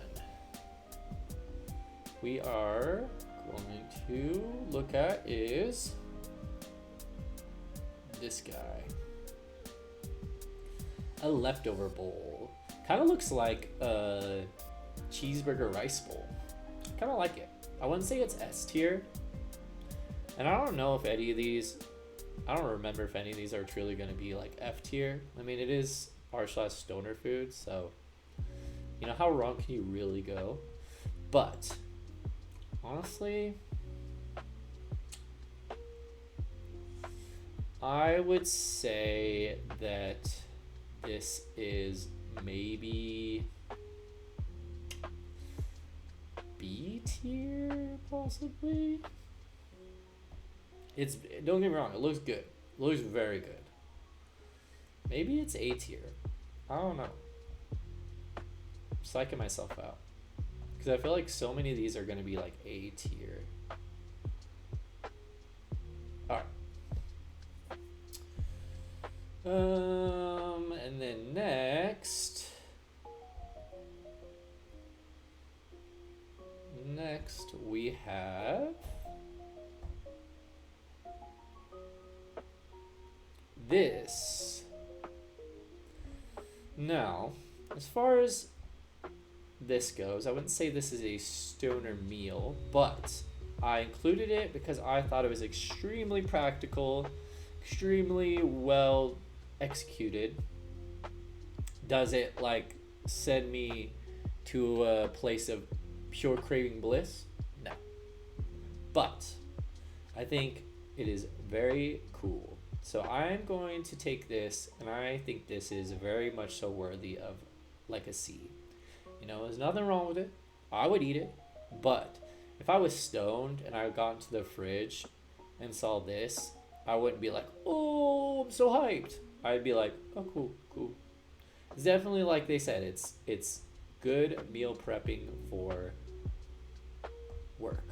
we are going to look at is this guy. A leftover bowl. Kind of looks like a cheeseburger rice bowl. Kind of like it. I wouldn't say it's S tier. And I don't know if any of these, I don't remember if any of these are truly going to be like F tier. I mean, it is r/stoner food, so you know, how wrong can you really go? But honestly, I would say that this is maybe B tier, possibly. It's, don't get me wrong, it looks good. It looks very good. Maybe it's A tier. I don't know. I'm psyching myself out. Because I feel like so many of these are going to be like A tier. Alright. And then next we have this. Now, as far as this goes, I wouldn't say this is a stoner meal, but I included it because I thought it was extremely practical, extremely well executed. Does it like send me to a place of pure craving bliss? No. But I think it is very cool. So I'm going to take this, and I think this is very much so worthy of like a C. You know, there's nothing wrong with it. I would eat it. But if I was stoned and I got into the fridge and saw this, I wouldn't be like, oh, I'm so hyped. I'd be like, oh, cool, cool. It's definitely, like they said, it's good meal prepping for work.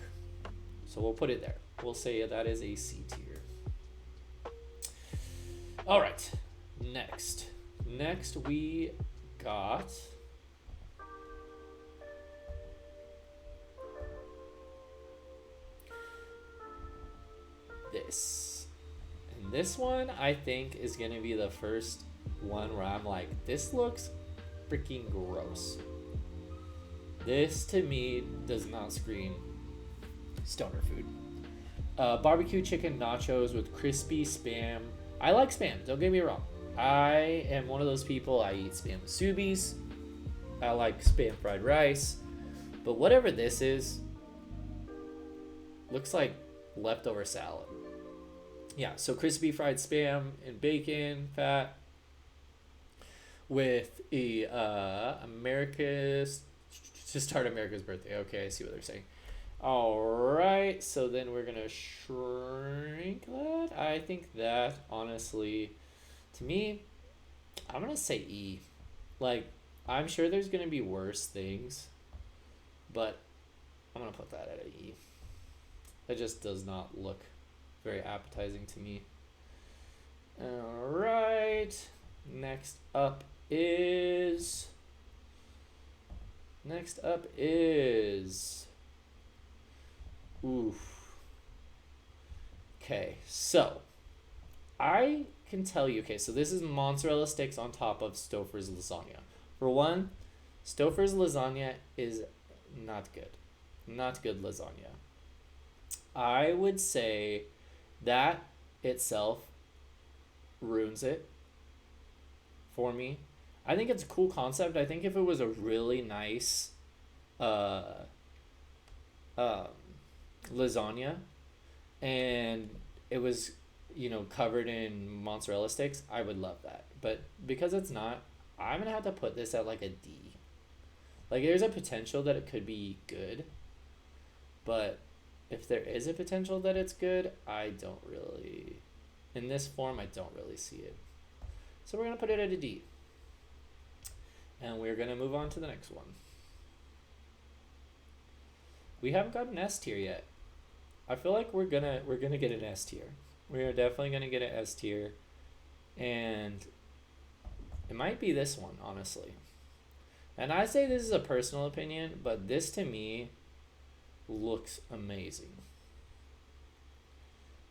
So we'll put it there. We'll say that is a C tier. All right, next we got this. And this one I think is gonna be the first one where I'm like, this looks freaking gross. This to me does not scream stoner food. Barbecue chicken nachos with crispy Spam. I like Spam, don't get me wrong. I am one of those people, I eat Spam Musubis. I like Spam fried rice. But whatever this is, looks like leftover salad. Yeah, so crispy fried Spam and bacon, fat. with America's to start America's birthday. Okay, I see what they're saying. All right, so then we're gonna shrink that. I think that honestly, to me, I'm gonna say E. Like, I'm sure there's gonna be worse things, but I'm gonna put that at an E. It just does not look very appetizing to me. All right, next up is. Oof. Okay, so I can tell you. Okay, so this is mozzarella sticks on top of Stouffer's lasagna. For one, Stouffer's lasagna is not good. Not good lasagna. I would say that itself ruins it for me. I think it's a cool concept. I think if it was a really nice lasagna and it was, covered in mozzarella sticks, I would love that. But because it's not, I'm going to have to put this at like a D. Like, there's a potential that it could be good, but if there is a potential that it's good, I don't really, in this form, I don't really see it. So we're going to put it at a D. And we're going to move on to the next one. We haven't got an S tier yet. I feel like we're gonna get an S tier. We are definitely gonna get an S tier. And it might be this one, honestly. And I say this is a personal opinion, but this to me looks amazing.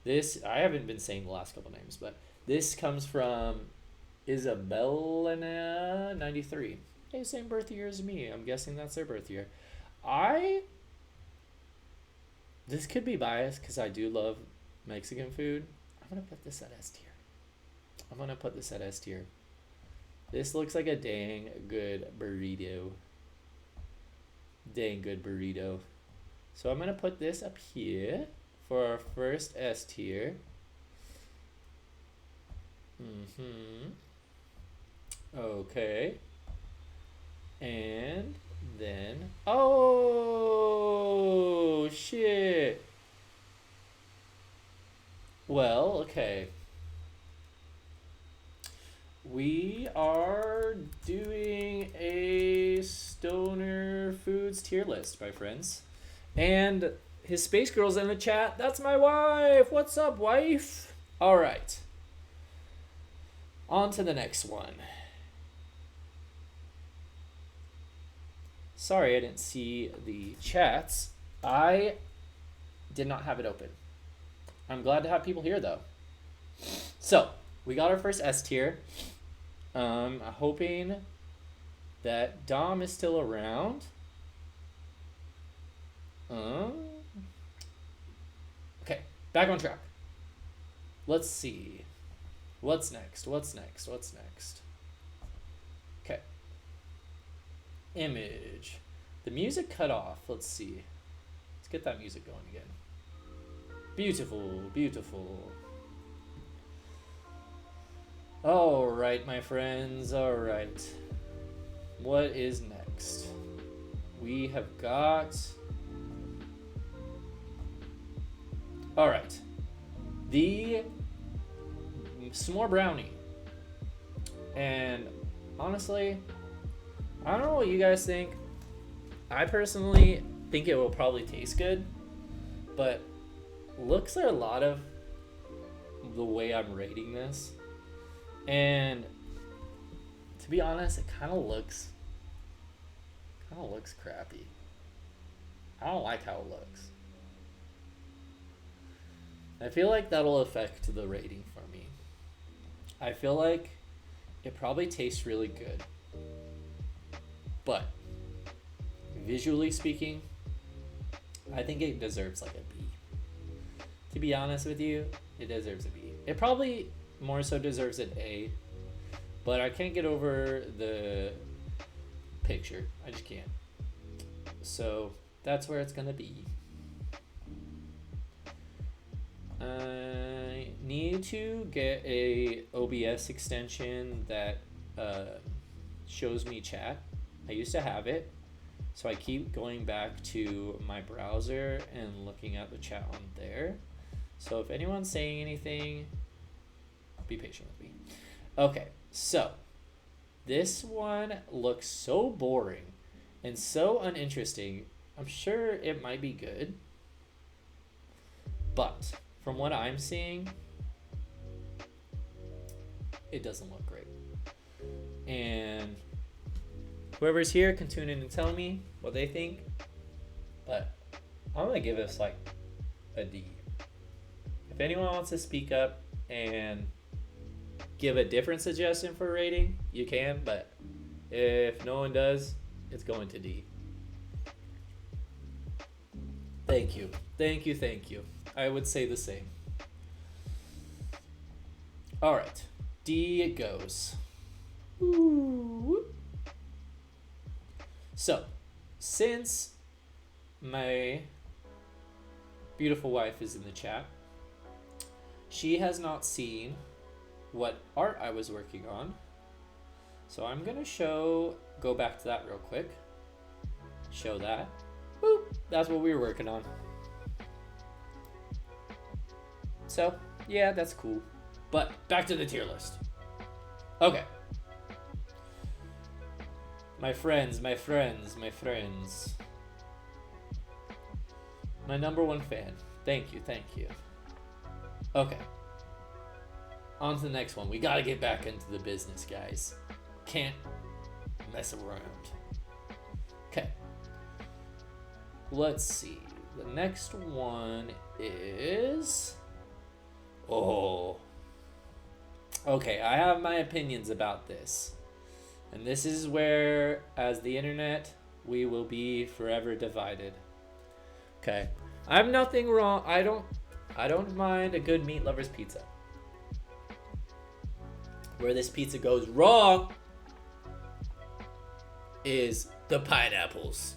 This, I haven't been saying the last couple names, but this comes from Isabella 93. Hey, same birth year as me. I'm guessing that's their birth year. This could be biased because I do love Mexican food. I'm going to put this at S tier. This looks like a dang good burrito. So I'm going to put this up here for our first S tier. Okay. And then, oh shit. Well, okay. We are doing a Stoner Foods tier list, my friends. And his Space Girl's in the chat. That's my wife. What's up, wife? All right. On to the next one. Sorry, I didn't see the chats. I did not have it open. I'm glad to have people here, though. So, we got our first S tier. I'm hoping that Dom is still around. Okay, back on track. Let's see. What's next? Okay. Image. The music cut off. Let's see. Let's get that music going again. Beautiful. All right, my friends. All right. What is next? We have got... All right. The s'more brownie. And honestly, I don't know what you guys think. I personally think it will probably taste good, but looks are a lot of the way I'm rating this. And to be honest, it kind of looks crappy. I don't like how it looks. I feel like that'll affect the rating for me. I feel like it probably tastes really good, but visually speaking, I think it deserves like a B. To be honest with you, it deserves a B. It probably more so deserves an A, but I can't get over the picture. I just can't. So that's where it's gonna be. I need to get a OBS extension that shows me chat. I used to have it, so I keep going back to my browser and looking at the chat on there. So if anyone's saying anything, be patient with me. Okay, so this one looks so boring and so uninteresting. I'm sure it might be good, but from what I'm seeing, it doesn't look great. And whoever's here can tune in and tell me what they think, but I'm gonna give this like a D. If anyone wants to speak up and give a different suggestion for rating, you can, but if no one does, it's going to D. Thank you. Thank you, thank you. I would say the same. Alright, D it goes. Ooh. So, since my beautiful wife is in the chat, she has not seen what art I was working on. So I'm gonna go back to that real quick. Show that. Boop, that's what we were working on. So, yeah, that's cool. But back to the tier list. Okay. My friends. My number one fan. Thank you. Okay. On to the next one. We gotta get back into the business, guys. Can't mess around. Okay. Let's see. The next one is... Oh. Okay, I have my opinions about this. And this is where, as the internet, we will be forever divided. Okay. I have nothing wrong. I don't mind a good meat lover's pizza. Where this pizza goes wrong is the pineapples.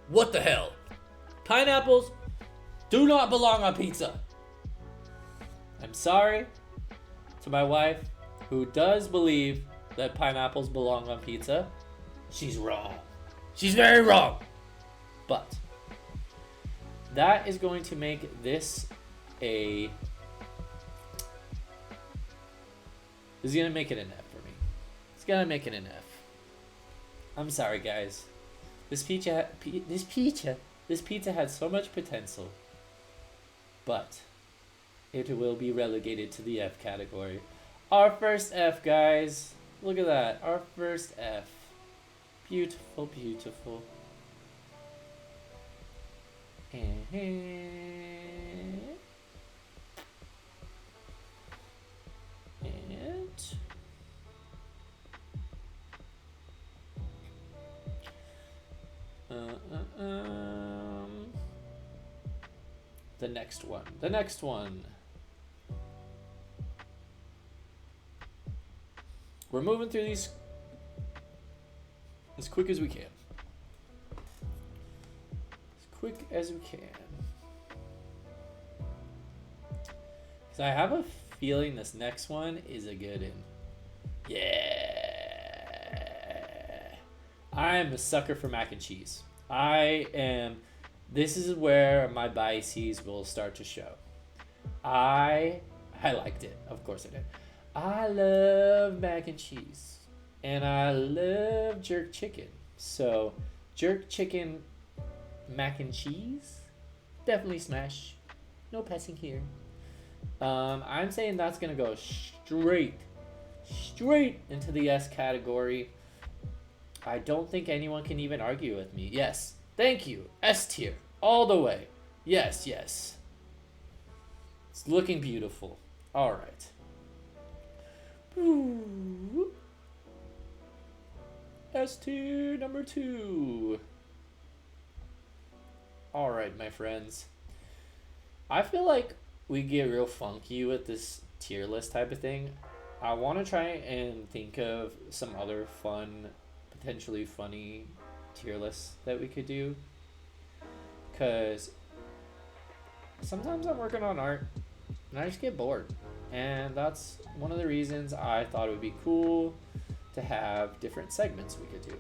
What the hell? Pineapples do not belong on pizza. I'm sorry to my wife, who does believe that pineapples belong on pizza. She's wrong. She's very wrong. But that is going to make this a... This is going to make it an F for me. It's going to make it an F. I'm sorry, guys. This pizza had so much potential. But it will be relegated to the F category. Our first F, guys. Look at that. Our first F. Beautiful, beautiful. And the next one. The next one. We're moving through these as quick as we can. As quick as we can. Because I have a feeling this next one is a good one. Yeah. I'm a sucker for mac and cheese. This is where my biases will start to show. I liked it. Of course I did. I love mac and cheese. And I love jerk chicken. So, jerk chicken, mac and cheese, definitely smash. No passing here. I'm saying that's going to go straight into the S category. I don't think anyone can even argue with me. Yes. Thank you. S tier. All the way. Yes, yes. It's looking beautiful. All right. S tier number 2. All right, my friends. I feel like we get real funky with this tier list type of thing. I want to try and think of some other fun, potentially funny tier lists that we could do, because sometimes I'm working on art and I just get bored, and that's one of the reasons I thought it would be cool to have different segments we could do.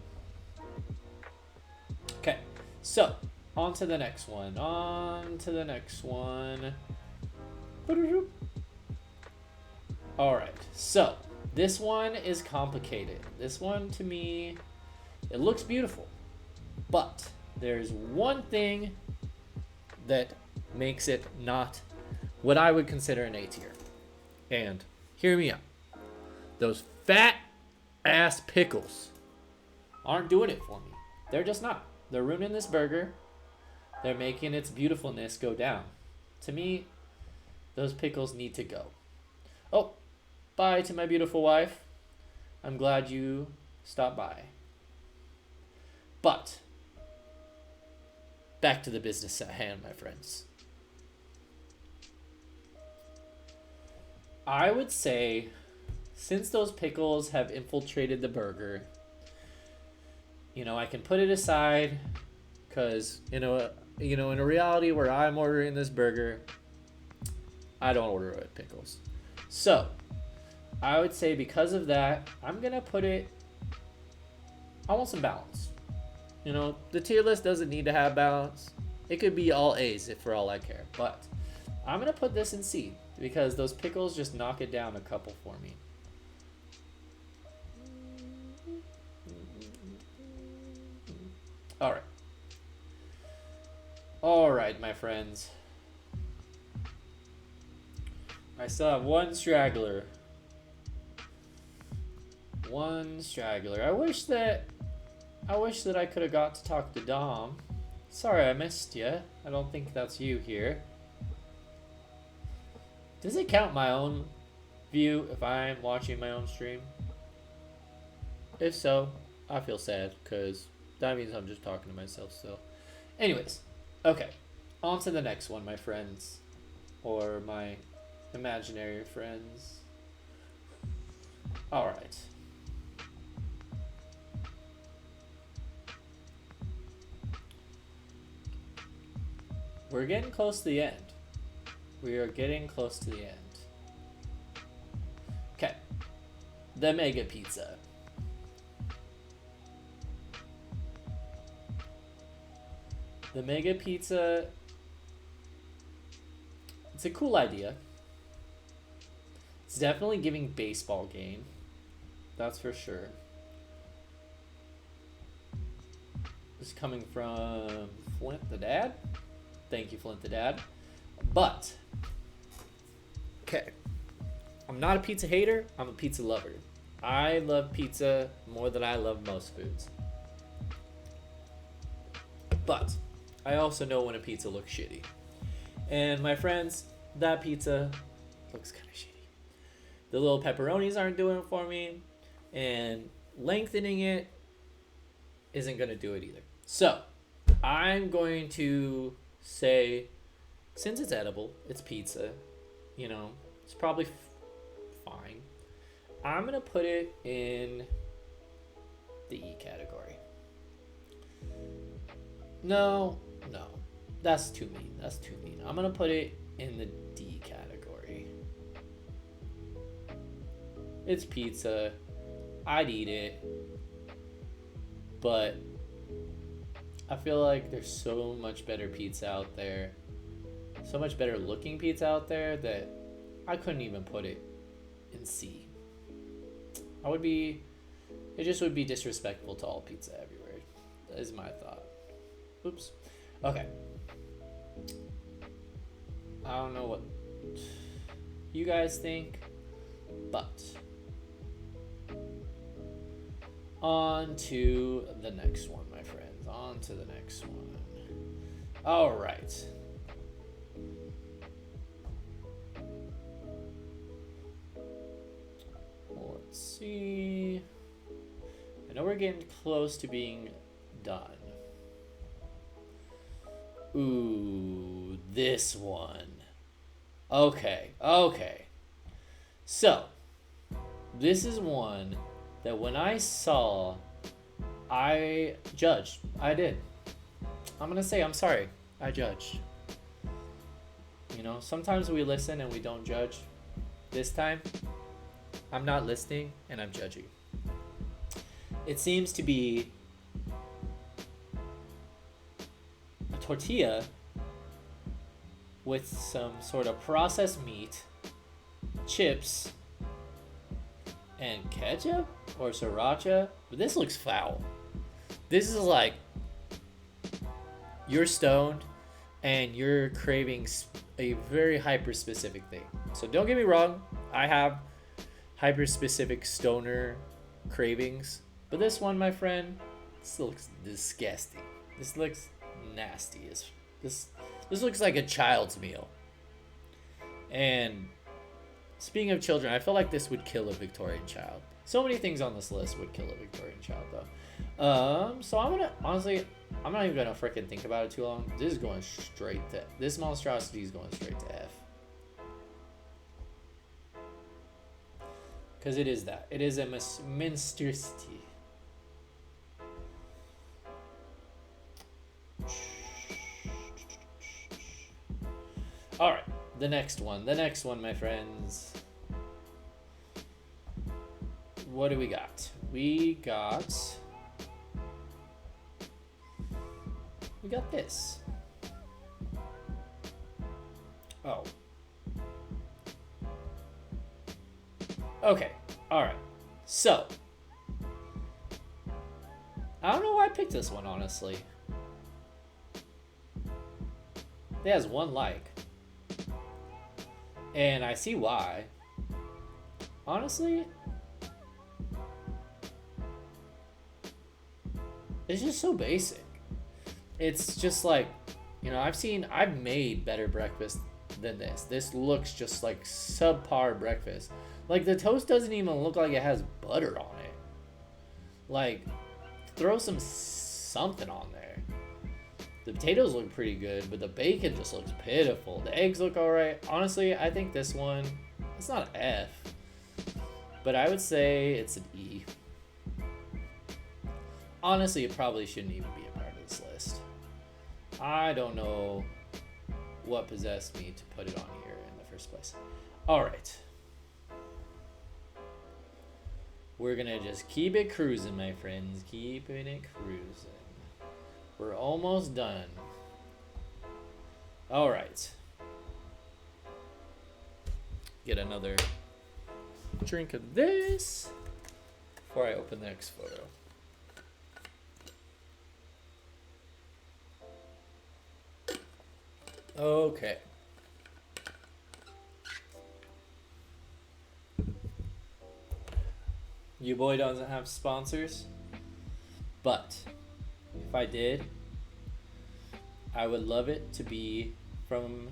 Okay, so on to the next one. All right, so this one is complicated. This one, to me, it looks beautiful, but there's one thing that makes it not what I would consider an A tier. And hear me out. Those fat ass pickles aren't doing it for me. They're just not. They're ruining this burger. They're making its beautifulness go down. To me, those pickles need to go. Oh, bye to my beautiful wife. I'm glad you stopped by. But back to the business at hand, my friends. I would say, since those pickles have infiltrated the burger, I can put it aside, because in a reality where I'm ordering this burger, I don't order it with pickles. So I would say because of that, I'm gonna put it. I want some balance. The tier list doesn't need to have balance. It could be all A's if for all I care. But I'm gonna put this in C because those pickles just knock it down a couple for me. All right, my friends. I still have one straggler. I wish that I could have got to talk to Dom. Sorry I missed you. I don't think that's you here. Does it count my own view if I'm watching my own stream? If so, I feel sad because that means I'm just talking to myself still. Anyways, okay. On to the next one, my friends. Or my imaginary friends. Alright. We're getting close to the end. We are getting close to the end. Okay. The Mega Pizza. The Mega Pizza, it's a cool idea. It's definitely giving baseball game. That's for sure. This is coming from Flint the Dad. Thank you, Flint the Dad. But, okay. I'm not a pizza hater. I'm a pizza lover. I love pizza more than I love most foods. But I also know when a pizza looks shitty. And my friends, that pizza looks kind of shitty. The little pepperonis aren't doing it for me. And lengthening it isn't going to do it either. So, I'm going to say, since it's edible, it's pizza, it's probably fine. I'm going to put it in the E category. No, that's too mean. I'm going to put it in the D category. It's pizza. I'd eat it. But I feel like there's so much better pizza out there. So much better looking pizza out there that I couldn't even put it in C. It just would be disrespectful to all pizza everywhere. That is my thought. Oops. Okay. I don't know what you guys think, but on to the next one, my friends. On to the next one. All right. Let's see. I know we're getting close to being done. Ooh, this one. Okay. So, this is one that when I saw, I judged. I did. I'm gonna say I'm sorry. I judged. Sometimes we listen and we don't judge. This time, I'm not listening and I'm judging. It seems to be a tortilla with some sort of processed meat, chips, and ketchup or sriracha. But this looks foul. This is like you're stoned and you're craving a very hyper specific thing. So don't get me wrong, I have hyper specific stoner cravings, but this one, my friend, this looks disgusting. This looks nasty. This looks like a child's meal. And speaking of children, I feel like this would kill a Victorian child. So many things on this list would kill a Victorian child, though. So I'm not even gonna freaking think about it too long. This is going straight to, this monstrosity is going straight to F. Because it is that. It is a monstrosity. Alright, the next one, my friends. What do we got? We got this. Oh. Okay, alright. So, I don't know why I picked this one, honestly. It has 1 like. And I see why. Honestly, it's just so basic. It's just like, you know, I've made better breakfast than this. This looks just like subpar breakfast. Like, the toast doesn't even look like it has butter on it. Like, throw something on there. The potatoes look pretty good, but the bacon just looks pitiful. The eggs look alright. Honestly, I think this one, it's not an F, but I would say it's an E. Honestly, it probably shouldn't even be a part of this list. I don't know what possessed me to put it on here in the first place. Alright. We're gonna just keep it cruising, my friends. Keeping it cruising. We're almost done. Alright. Get another drink of this before I open the next photo. Okay. You boy doesn't have sponsors, but if I did, I would love it to be from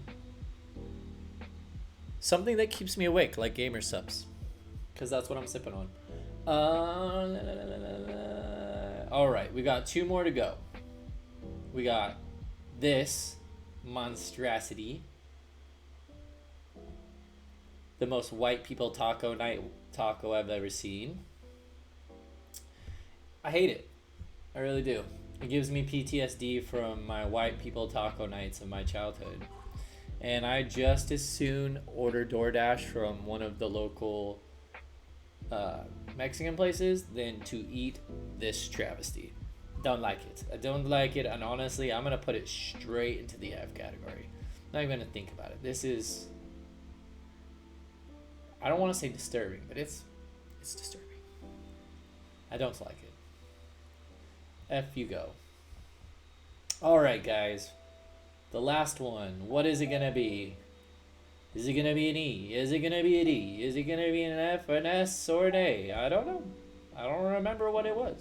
something that keeps me awake, like Gamer Subs, because that's what I'm sipping on. All right, we got 2 more to go. We got this monstrosity, the most white people taco night taco I've ever seen. I hate it. I really do. It gives me PTSD from my white people taco nights of my childhood. And I just as soon order DoorDash from one of the local Mexican places than to eat this travesty. Don't like it. I don't like it, and honestly, I'm going to put it straight into the F category. Not even going to think about it. This is, I don't want to say disturbing, but it's disturbing. I don't like it. F you go. Alright, guys. The last one. What is it going to be? Is it going to be an E? Is it going to be a D? Is it going to be an F, an S, or an A? I don't know. I don't remember what it was.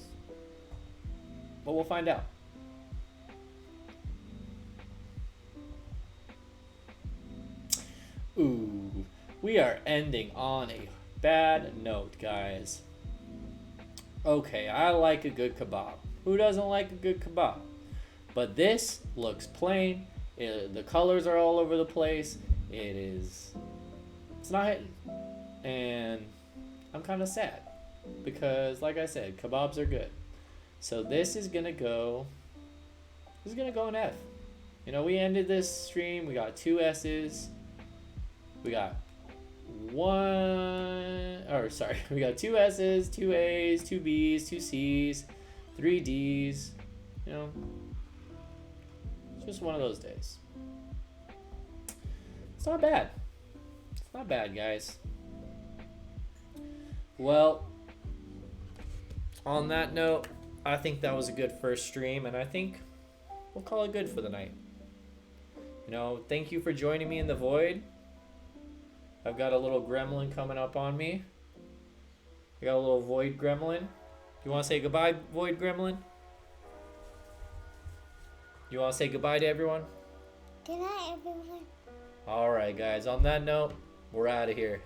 But we'll find out. Ooh. We are ending on a bad note, guys. Okay, I like a good kebab. Who doesn't like a good kebab? But this looks plain. The colors are all over the place. It's not hitting. And I'm kind of sad. Because, like I said, kebabs are good. So this is going to go an F. You know, we ended this stream. We got 2 S's. We got we got 2 S's, 2 A's, 2 B's, 2 C's, 3 D's. You know, it's just one of those days. It's not bad. It's not bad, guys. Well, on that note, I think that was a good first stream, and I think we'll call it good for the night. You know, thank you for joining me in the void. I've got a little gremlin coming up on me. I got a little void gremlin. You want to say goodbye, void gremlin? You want to say goodbye to everyone? Good night, everyone. All right, guys. On that note, we're out of here.